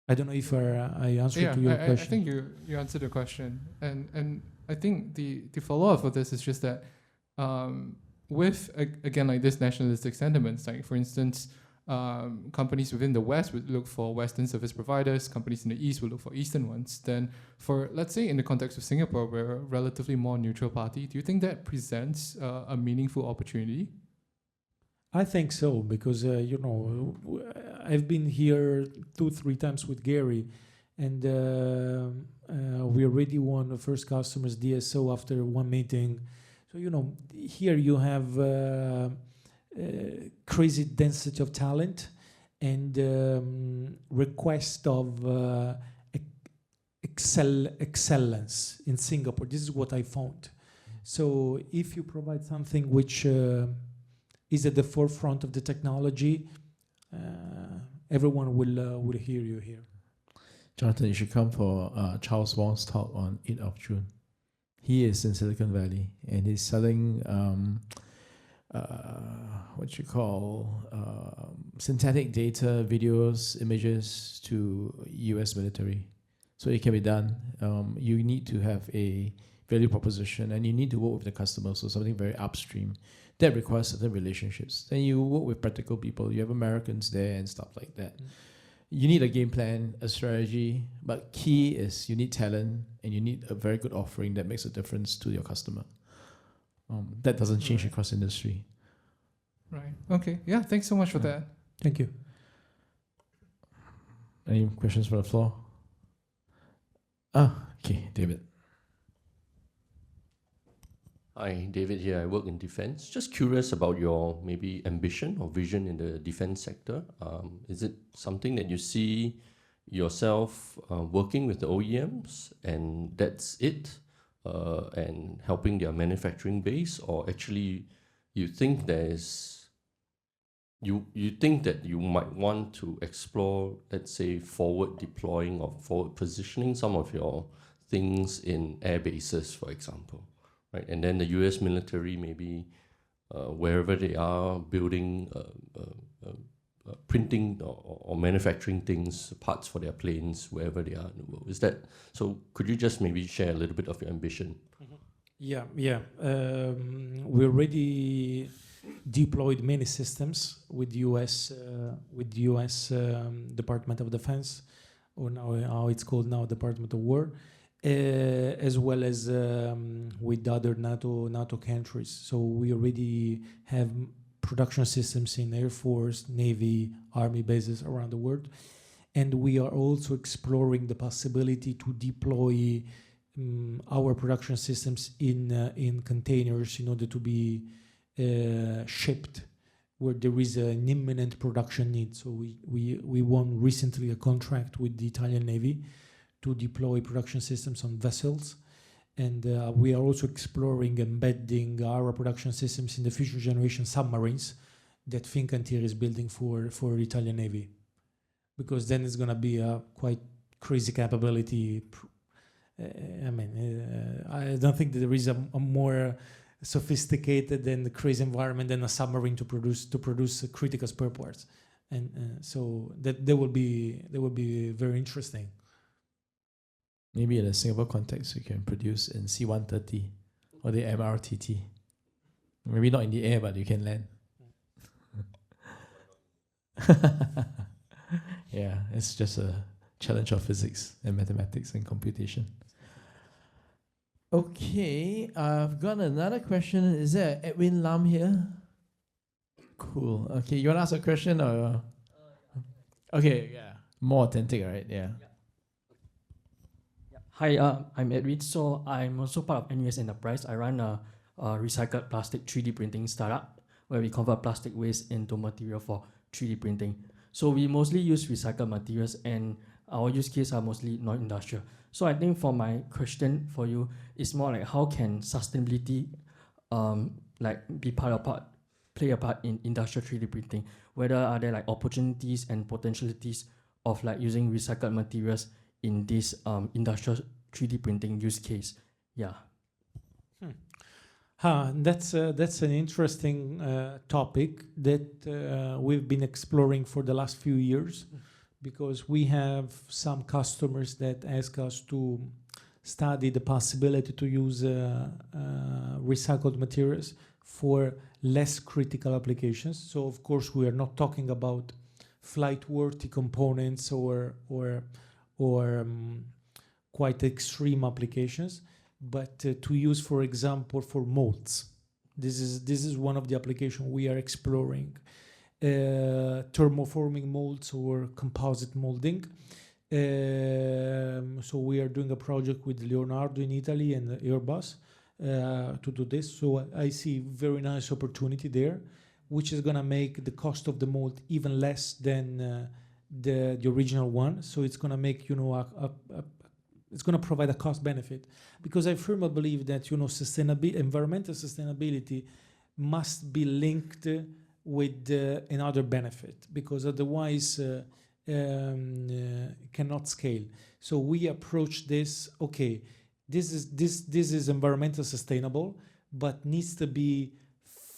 I don't know if I answered to your question. I think you answered the question. And I think the follow-up for this is just that with, again, like this nationalistic sentiments, like for instance, companies within the West would look for Western service providers, companies in the East would look for Eastern ones. Then for, let's say in the context of Singapore, we're a relatively more neutral party. Do you think that presents a meaningful opportunity? I think so, because, you know, I've been here 2-3 times with Gary, and we already won the first customers DSO after one meeting. So, you know, here you have crazy density of talent and request of excellence in Singapore. This is what I found. So if you provide something which is at the forefront of the technology, everyone will hear you here. Jonathan, you should come for Charles Wong's talk on 8th of June. He is in Silicon Valley and he's selling what you call synthetic data, videos, images to US military. So it can be done. You need to have a value proposition and you need to work with the customer, so something very upstream. That requires certain relationships. Then you work with practical people. You have Americans there and stuff like that. You need a game plan, a strategy, but key is you need talent and you need a very good offering that makes a difference to your customer. That doesn't change across industry. Right. Okay. Yeah. Thanks so much for that. Thank you. Any questions from the floor? Okay, David. Hi, David here. I work in defense. Just curious about your maybe ambition or vision in the defense sector. Is it something that you see yourself working with the OEMs and that's it, and helping their manufacturing base, or actually you think you think that you might want to explore, let's say, forward deploying or forward positioning some of your things in air bases, for example? Right, and then the U.S. military, maybe wherever they are building, printing or manufacturing things, parts for their planes, wherever they are in the world. Is that so? Could you just maybe share a little bit of your ambition? Yeah. We already deployed many systems with U.S. Department of Defense, or now how it's called now, Department of War. As well as with other NATO countries. So we already have production systems in Air Force, Navy, Army bases around the world. And we are also exploring the possibility to deploy our production systems in containers in order to be shipped where there is an imminent production need. So we won recently a contract with the Italian Navy to deploy production systems on vessels. And we are also exploring embedding our production systems in the future generation submarines that Fincantieri is building for the Italian Navy. Because then it's going to be a quite crazy capability. I don't think that there is a more sophisticated and crazy environment than a submarine to produce critical spare parts. And so that will be very interesting. Maybe in a Singapore context, you can produce in C-130 or the MRTT. Maybe not in the air, but you can land. Yeah, it's just a challenge of physics and mathematics and computation. Okay, I've got another question. Is there Edwin Lam here? Cool. Okay, you want to ask a question or? Okay, yeah. More authentic, right? Yeah. Hi, I'm Edwin. So I'm also part of NUS Enterprise. I run a recycled plastic 3D printing startup where we convert plastic waste into material for 3D printing. So we mostly use recycled materials and our use case are mostly non-industrial. So I think for my question for you is more like how can sustainability play a part in industrial 3D printing? Whether are there like opportunities and potentialities of like using recycled materials in this industrial 3D printing use case? Yeah. That's an interesting topic that we've been exploring for the last few years, because we have some customers that ask us to study the possibility to use recycled materials for less critical applications. So of course we are not talking about flight-worthy components or quite extreme applications, but to use, for example, for molds. This is one of the applications we are exploring. Thermoforming molds or composite molding. So we are doing a project with Leonardo in Italy and Airbus to do this. So I see very nice opportunity there, which is going to make the cost of the mold even less than the original one. So it's going to make, it's going to provide a cost benefit, because I firmly believe that environmental sustainability must be linked with another benefit, because otherwise cannot scale. So we approach this. Okay, this is environmental sustainable, but needs to be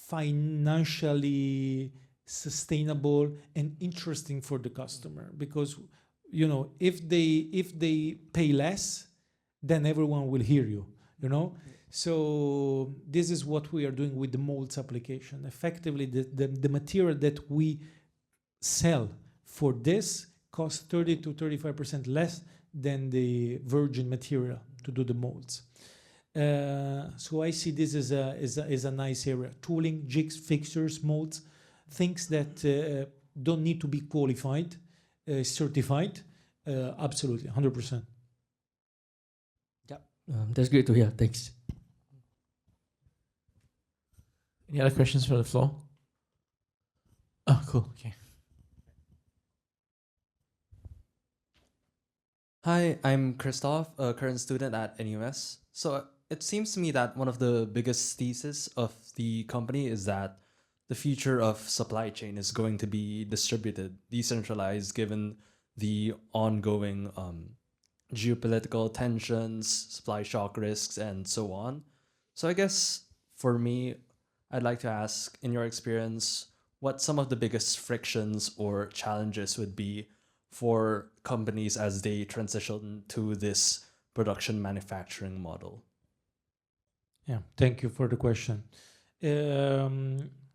financially sustainable and interesting for the customer, because if they pay less, then everyone will hear you. So this is what we are doing with the molds application. Effectively, the material that we sell for this costs 30 to 35% less than the virgin material to do the molds. So I see this as a nice area. Tooling, jigs, fixtures, molds, things that don't need to be qualified, certified. Absolutely, 100%. Yeah, that's great to hear. Thanks. Any other questions from the floor? Oh, cool. Okay. Hi, I'm Christoph, a current student at NUS. So it seems to me that one of the biggest theses of the company is that the future of supply chain is going to be distributed, decentralized, given the ongoing geopolitical tensions, supply shock risks, and so on. So I guess for me, I'd like to ask, in your experience, what some of the biggest frictions or challenges would be for companies as they transition to this production manufacturing model? Yeah, thank you for the question.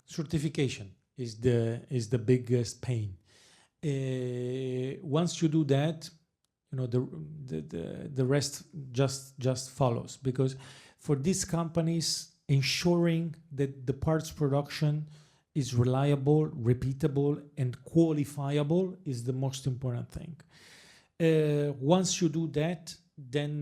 Certification is the biggest pain. Once you do that, the rest just follows, because for these companies, ensuring that the parts production is reliable, repeatable, and qualifiable is the most important thing. Once you do that, then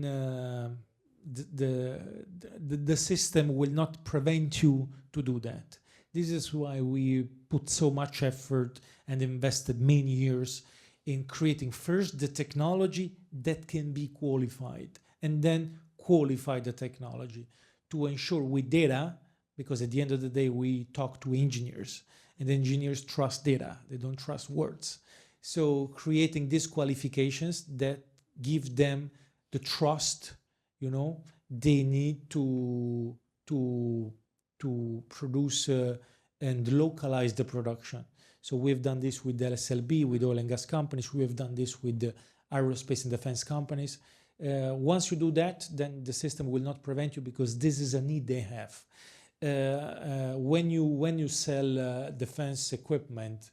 the system will not prevent you to do that. This is why we put so much effort and invested many years in creating first the technology that can be qualified, and then qualify the technology to ensure with data, because at the end of the day, we talk to engineers, and engineers trust data. They don't trust words. So creating these qualifications that give them the trust, they need to produce and localize the production. So we've done this with the LSLB, with oil and gas companies. We have done this with the aerospace and defense companies. Once you do that, then the system will not prevent you, because this is a need they have. When you sell defense equipment,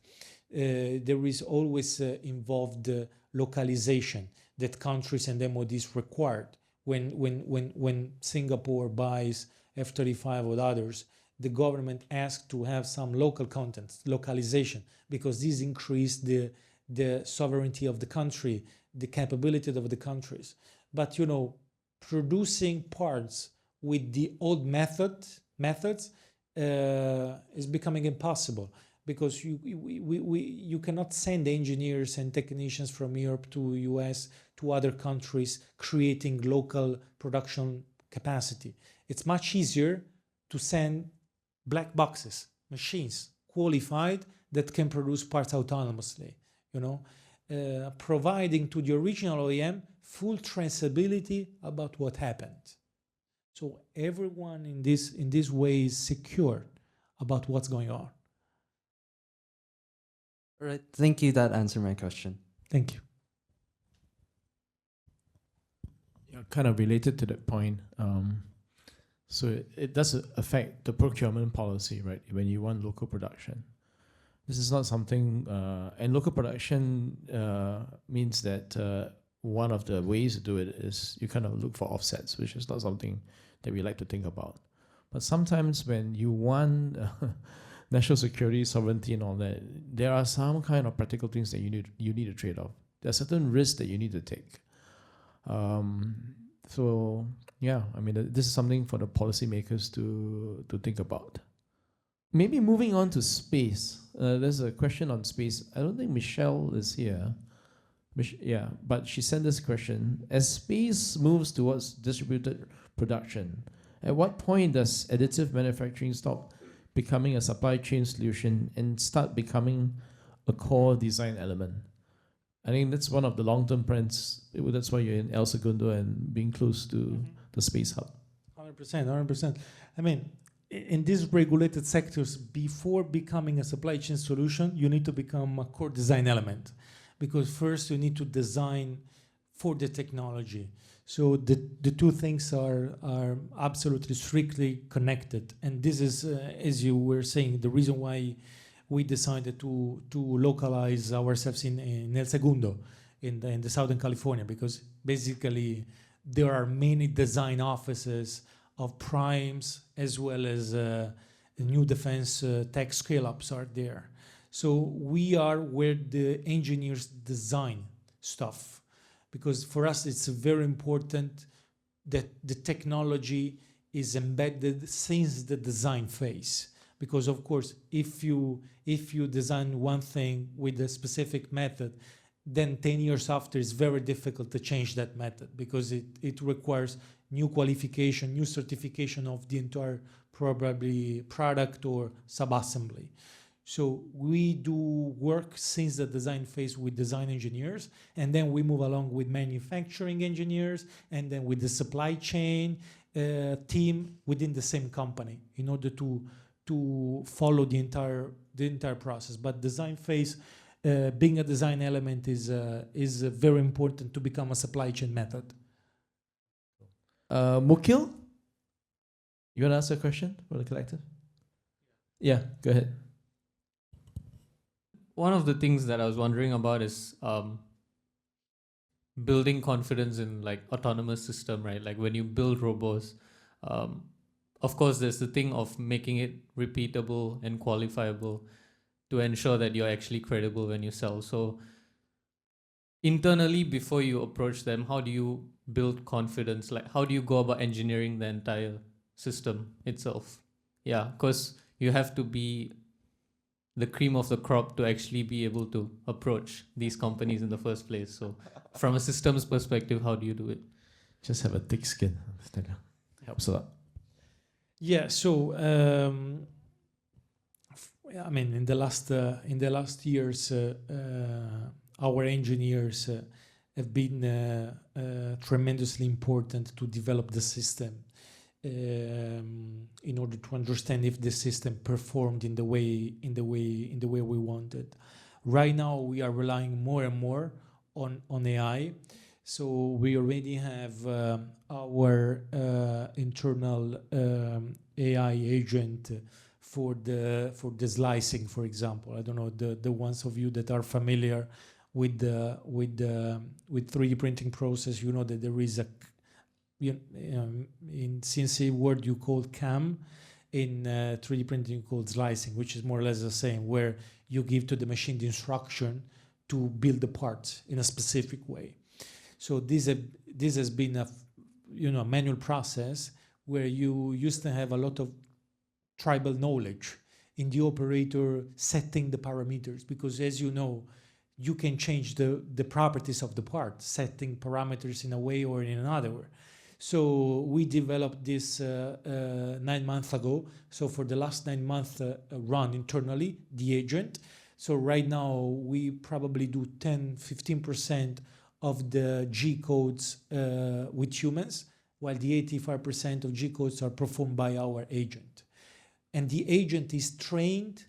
there is always involved localization that countries and MODs required. When Singapore buys F-35 or others, the government asks to have some local content, localization, because these increase the sovereignty of the country, the capability of the countries. But producing parts with the old methods is becoming impossible, because you cannot send engineers and technicians from Europe to US to other countries creating local production capacity. It's much easier to send black boxes, machines, qualified, that can produce parts autonomously, providing to the original OEM full traceability about what happened. So everyone in this way is secure about what's going on. All right, thank you. That answered my question. Thank you. Yeah, kind of related to that point. So it does affect the procurement policy, right? When you want local production, this is not something, and local production means that one of the ways to do it is you kind of look for offsets, which is not something that we like to think about. But sometimes when you want national security, sovereignty, and all that, there are some kind of practical things that you need to trade off. There are certain risks that you need to take. So yeah, I mean, this is something for the policymakers to think about. Maybe moving on to space. There's a question on space. I don't think Michelle is here. Yeah, but she sent this question. As space moves towards distributed production, at what point does additive manufacturing stop becoming a supply chain solution and start becoming a core design element? I think that's one of the long-term plans. That's why you're in El Segundo and being close to the space hub. 100%, 100%. I mean, in these regulated sectors, before becoming a supply chain solution, you need to become a core design element. Because first you need to design for the technology. So the two things are absolutely strictly connected. And this is, as you were saying, the reason why we decided to localize ourselves in El Segundo, in the Southern California, because basically there are many design offices of primes as well as new defense tech scale-ups are there. So we are where the engineers design stuff, because for us it's very important that the technology is embedded since the design phase. Because of course, if you design one thing with a specific method, then 10 years after it's very difficult to change that method, because it requires new qualification, new certification of the entire probably product or subassembly. So we do work since the design phase with design engineers, and then we move along with manufacturing engineers, and then with the supply chain team within the same company in order to follow the entire process. But design phase, being a design element is very important to become a supply chain method. Mukil, you want to ask a question for the collective? Yeah, go ahead. One of the things that I was wondering about is building confidence in like autonomous system, right? Like when you build Roboze, of course, there's the thing of making it repeatable and qualifiable to ensure that you're actually credible when you sell. So internally, before you approach them, how do you build confidence? Like how do you go about engineering the entire system itself? Yeah, because you have to be the cream of the crop to actually be able to approach these companies in the first place. So from a systems perspective, how do you do it? Just have a thick skin. Helps a lot. Yeah, so I mean, in the last years, our engineers have been tremendously important to develop the system in order to understand if the system performed in the way we wanted. Right now, we are relying more and more on AI. So we already have our internal AI agent for the slicing, for example. I don't know the ones of you that are familiar with 3D printing process. You know that there is a in CNC word you call CAM, in 3D printing you call slicing, which is more or less the same, where you give to the machine the instruction to build the parts in a specific way. So this has been a manual process where you used to have a lot of tribal knowledge in the operator setting the parameters, because as you know, you can change the properties of the part, setting parameters in a way or in another way. So we developed this 9 months ago. So for the last 9 months run internally, the agent. So right now we probably do 10-15% of the G codes with humans, while the 85% of G codes are performed by our agent. And the agent is trained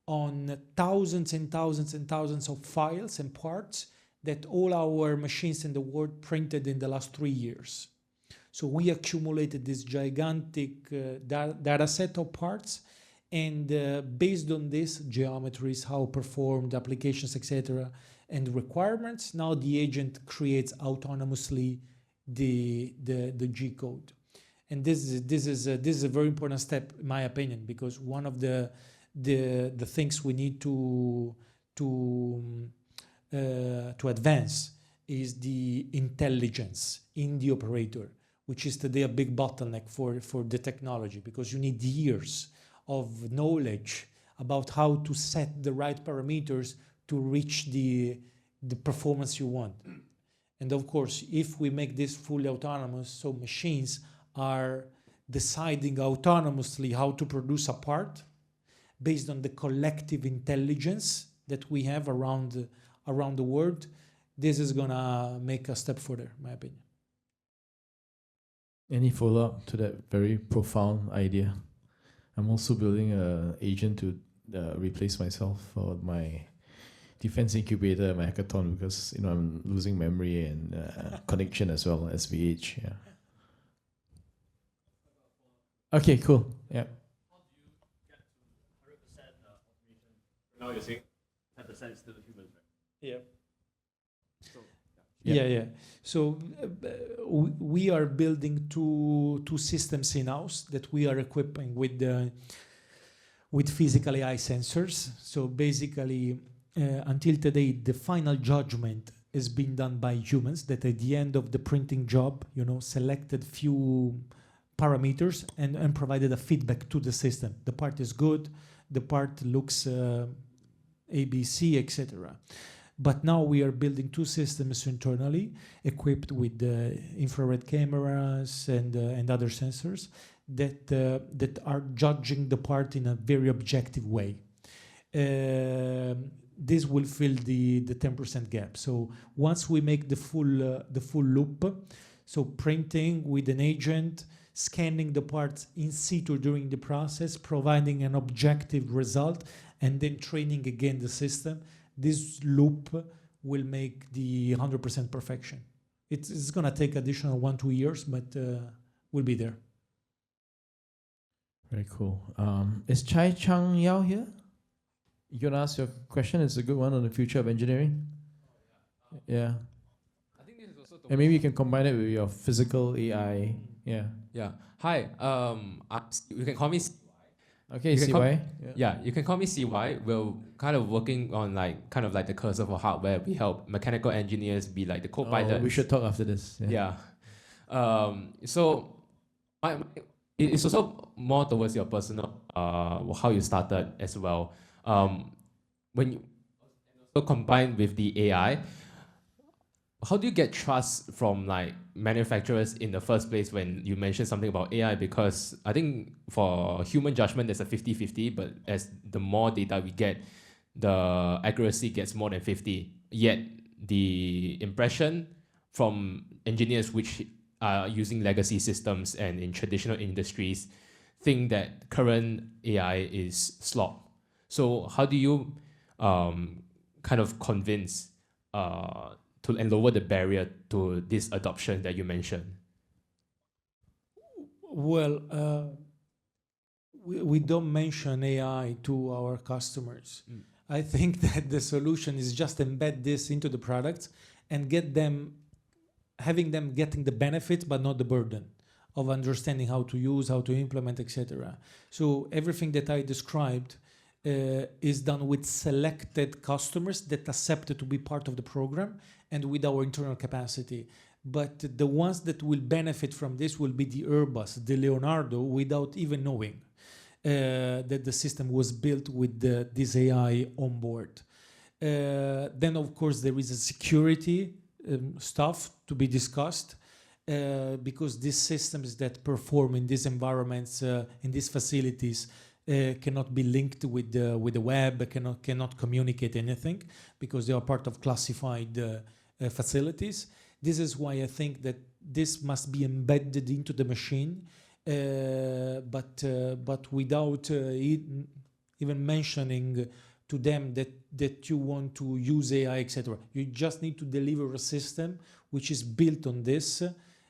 on thousands and thousands and thousands of files and parts that all our machines in the world printed in the last 3 years. So we accumulated this gigantic data set of parts, and based on this, geometries, how performed, applications, etc., and requirements, now the agent creates autonomously the G code. And this is a very important step, in my opinion, because one of the things we need to advance is the intelligence in the operator, which is today a big bottleneck for the technology, because you need years of knowledge about how to set the right parameters to reach the the performance you want. And of course, if we make this fully autonomous, so machines are deciding autonomously how to produce a part based on the collective intelligence that we have around the world, this is gonna make a step further, in my opinion. Any follow-up to that very profound idea? I'm also building an agent to replace myself for my defense incubator at my hackathon because I'm losing memory and connection as well as VH. Yeah. Okay, cool. Yeah. Now you're saying 10% is still humans, right? Yeah. So, yeah. So we are building two systems in-house that we are equipping with physical AI sensors. So basically, until today, the final judgment is being done by humans that at the end of the printing job, selected few parameters and provided a feedback to the system. The part is good, the part looks ABC, etc. But now we are building two systems internally, equipped with infrared cameras and other sensors that are judging the part in a very objective way. This will fill the 10% gap. So once we make the full loop, so printing with an agent, scanning the parts in situ during the process, providing an objective result, and then training again the system, this loop will make the 100% perfection. It's going to take additional 1-2 years, but we'll be there. Very cool. Is Chai Chang Yao here? You can ask your question. It's a good one on the future of engineering. Yeah. I think this is also and maybe you can combine it with your physical AI. Yeah. Yeah. Hi. You can call me. Okay, CY. Yeah, you can call me CY. We're kind of working on kind of like the cursor for hardware. We help mechanical engineers be like the co-pilots. We should talk after this. Yeah. So it's also more towards your personal, how you started as well. When you also combine with the AI, how do you get trust from manufacturers in the first place when you mentioned something about AI? Because I think for human judgment, there's a 50-50, but as the more data we get, the accuracy gets more than 50. Yet the impression from engineers which are using legacy systems and in traditional industries think that current AI is slop. So how do you kind of convince and lower the barrier to this adoption that you mentioned? Well, we don't mention AI to our customers. I think that the solution is just embed this into the products and having them getting the benefits but not the burden of understanding how to use, how to implement, etc. So everything that I described is done with selected customers that accepted to be part of the program and with our internal capacity. But the ones that will benefit from this will be the Airbus, the Leonardo, without even knowing that the system was built with this AI on board. Then, of course, there is a security stuff to be discussed because these systems that perform in these environments, in these facilities, cannot be linked with the web, cannot communicate anything because they are part of classified facilities. This is why I think that this must be embedded into the machine, but without even mentioning to them that you want to use AI, etc. You just need to deliver a system which is built on this.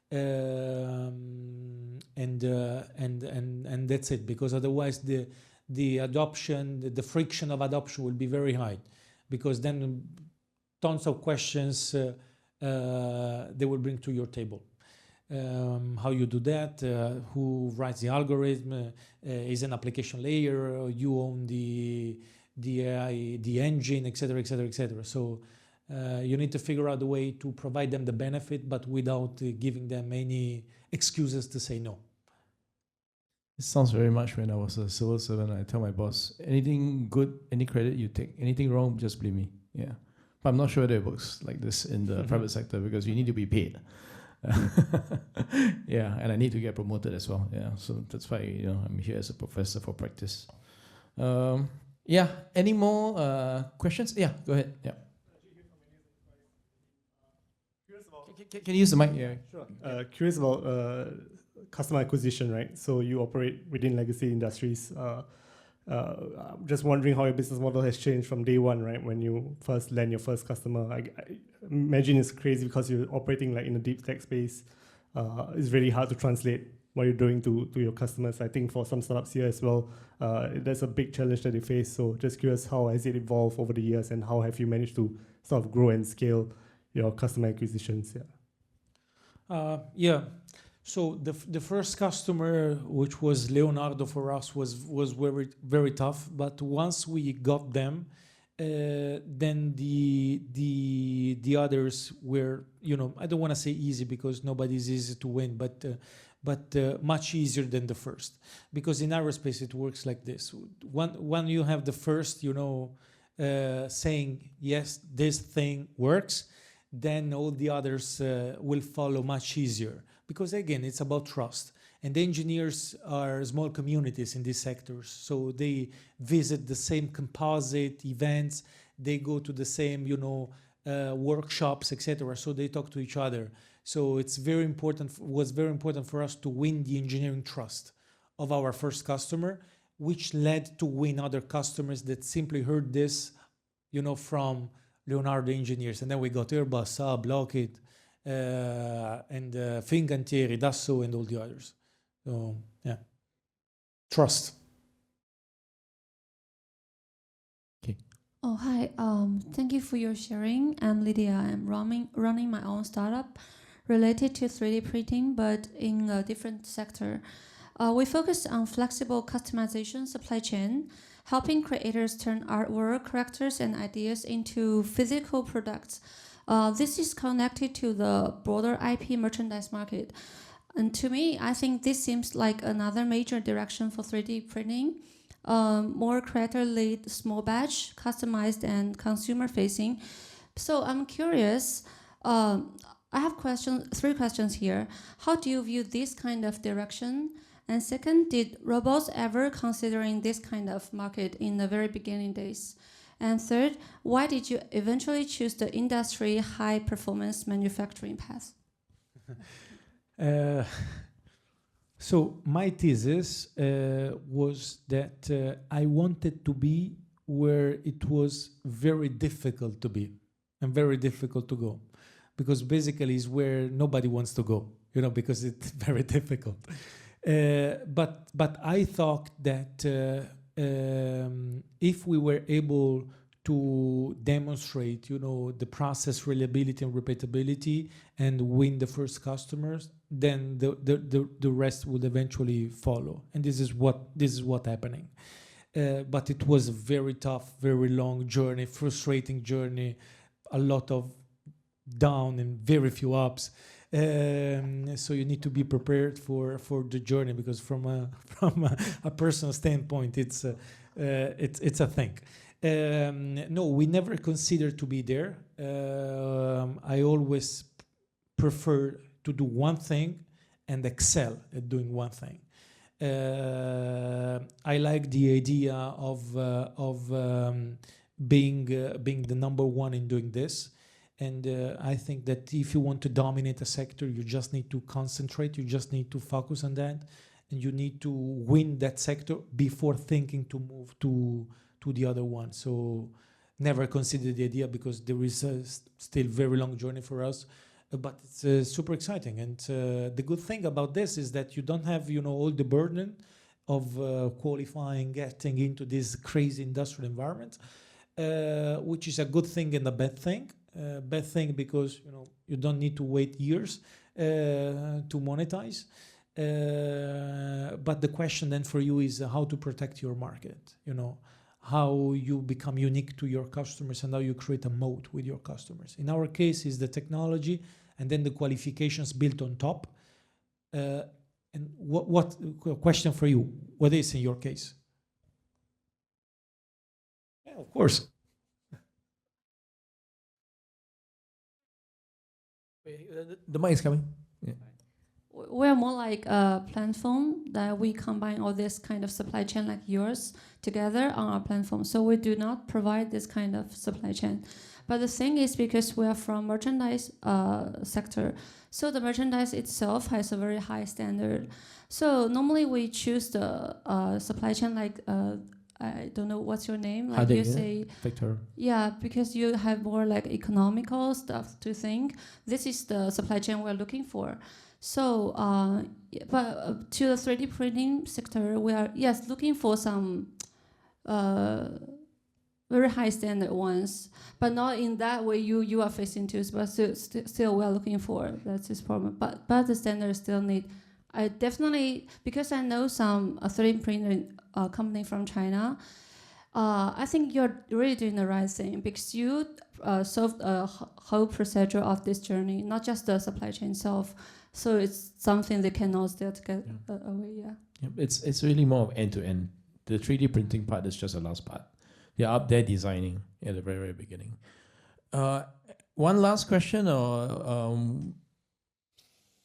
And that's it, because otherwise the adoption, the friction of adoption will be very high, because then tons of questions they will bring to your table. How you do that? Who writes the algorithm? Is an application layer? You own the AI, the engine, etc., etc., etc. So. You need to figure out a way to provide them the benefit, but without giving them any excuses to say no. It sounds very much when I was a civil servant. I tell my boss, anything good, any credit you take, anything wrong, just blame me. Yeah. But I'm not sure that it works like this in the private sector because you need to be paid. Yeah, and I need to get promoted as well. Yeah, so that's why I'm here as a professor for practice. Yeah, any more questions? Yeah, go ahead. Yeah. Can you use the mic? Yeah. Sure. Curious about customer acquisition, right? So you operate within legacy industries. Just wondering how your business model has changed from day one, right? When you first land your first customer. I imagine it's crazy because you're operating like in the deep tech space. It's very hard to translate what you're doing to your customers. I think for some startups here as well, there's a big challenge that they face. So just curious, how has it evolved over the years and how have you managed to sort of grow and scale your customer acquisitions? Yeah. Yeah. So the first customer, which was Leonardo for us, was very very tough. But once we got them, then the others were, I don't want to say easy because nobody's easy to win, but much easier than the first. Because in aerospace it works like this: when you have the first, saying yes, this thing works, then all the others will follow much easier. Because again, it's about trust. And the engineers are small communities in these sectors. So they visit the same composite events, they go to the same, workshops, etc. So they talk to each other. So it's very important, was very important for us to win the engineering trust of our first customer, which led to win other customers that simply heard this, from Leonardo engineers. And then we got Airbus, Saab, Lockheed, and Fincantieri, Dassault, and all the others. So, yeah. Trust. Okay. Oh, hi. Thank you for your sharing. I'm Lydia. I'm running my own startup related to 3D printing, but in a different sector. We focus on flexible customization supply chain, helping creators turn artwork, characters, and ideas into physical products. This is connected to the broader IP merchandise market. And to me, I think this seems like another major direction for 3D printing. More creator-led, small batch, customized, and consumer-facing. So I'm curious, I have three questions here. How do you view this kind of direction? And second, did Roboze ever considering this kind of market in the very beginning days? And third, why did you eventually choose the industry high-performance manufacturing path? So my thesis was that I wanted to be where it was very difficult to be and very difficult to go, because basically it's where nobody wants to go, because it's very difficult. But I thought that if we were able to demonstrate, the process reliability and repeatability and win the first customers, then the rest would eventually follow. And this is what happening. But it was a very tough, very long journey, frustrating journey, a lot of down and very few ups. So you need to be prepared for the journey, because from a personal standpoint, it's a thing. No, we never considered to be there. I always prefer to do one thing and excel at doing one thing. I like the idea of being the number one in doing this. And I think that if you want to dominate a sector, you just need to concentrate, you just need to focus on that, and you need to win that sector before thinking to move to the other one. So never consider the idea, because there is a still very long journey for us, but it's super exciting. And the good thing about this is that you don't have, all the burden of qualifying, getting into this crazy industrial environment, which is a good thing and a bad thing. Bad thing because you don't need to wait years to monetize. But the question then for you is how to protect your market. How you become unique to your customers and how you create a moat with your customers. In our case, is the technology and then the qualifications built on top. And what question for you? What is in your case? Yeah, of course. The mic is coming. Yeah. We're more like a platform that we combine all this kind of supply chain like yours together on our platform. So we do not provide this kind of supply chain. But the thing is, because we are from merchandise sector, so the merchandise itself has a very high standard. So normally we choose the supply chain like I don't know what's your name. Like you say, Victor. yeah, because you have more like economical stuff to think. This is the supply chain we're looking for. So, but to the 3D printing sector, we are looking for some very high standard ones, but not in that way you are facing to. But still we are looking for. That's this problem. But the standards still need. I definitely, because I know some 3D printing company from China. I think you're really doing the right thing because you solved a whole procedure of this journey, not just the supply chain itself. So it's something they cannot still get away. Yeah. Yep. It's really more of end to end. The 3D printing part is just the last part. They're up there designing at the very, very beginning. One last question, or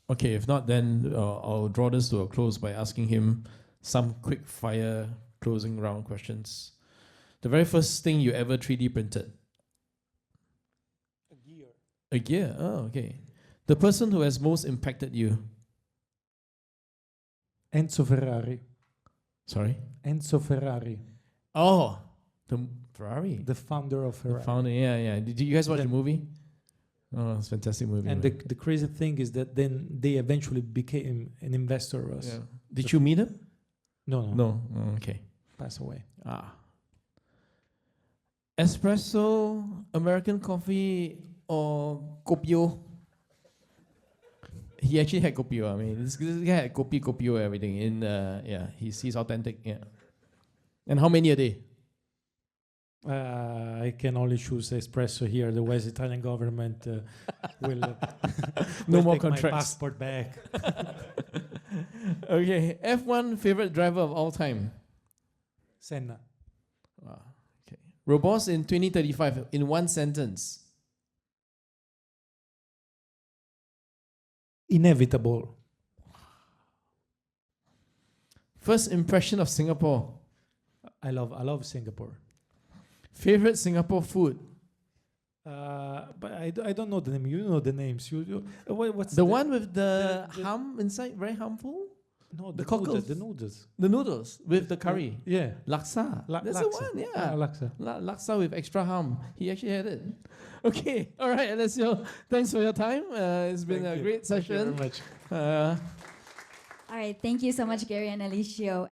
okay, if not, then I'll draw this to a close by asking him some quick fire closing round questions. The very first thing you ever 3D printed? A gear. A gear? Oh, okay. The person who has most impacted you? Enzo Ferrari. Sorry? Enzo Ferrari. Oh, the Ferrari. The founder of Ferrari. The founder, yeah. Did you guys watch the movie? Oh, it's a fantastic movie. And the crazy thing is that then they eventually became an investor of us. Yeah. Did you meet him? No. No. Oh, okay. Pass away. Espresso, American coffee, or Kopio? He actually had Kopio. I mean, this guy had Kopio, everything. He's authentic. Yeah. And how many a day? I can only choose espresso here. Otherwise, the Italian government will no more take contracts. My passport back. Okay, F1 favorite driver of all time. Senna. Okay. Roboze in 2035 in one sentence. Inevitable. First impression of Singapore. I love Singapore. Favorite Singapore food. But I don't know the name. You know the names. What's the one with the ham inside? Very harmful. No, the noodles. The noodles. The noodles with the curry. Yeah. Laksa. That's laksa. the one. Yeah. Laksa. Laksa with extra ham. He actually had it. Okay. All right, Alessio. Thanks for your time. It's been a great session. Thank you very much. All right. Thank you so much, Gary and Alessio.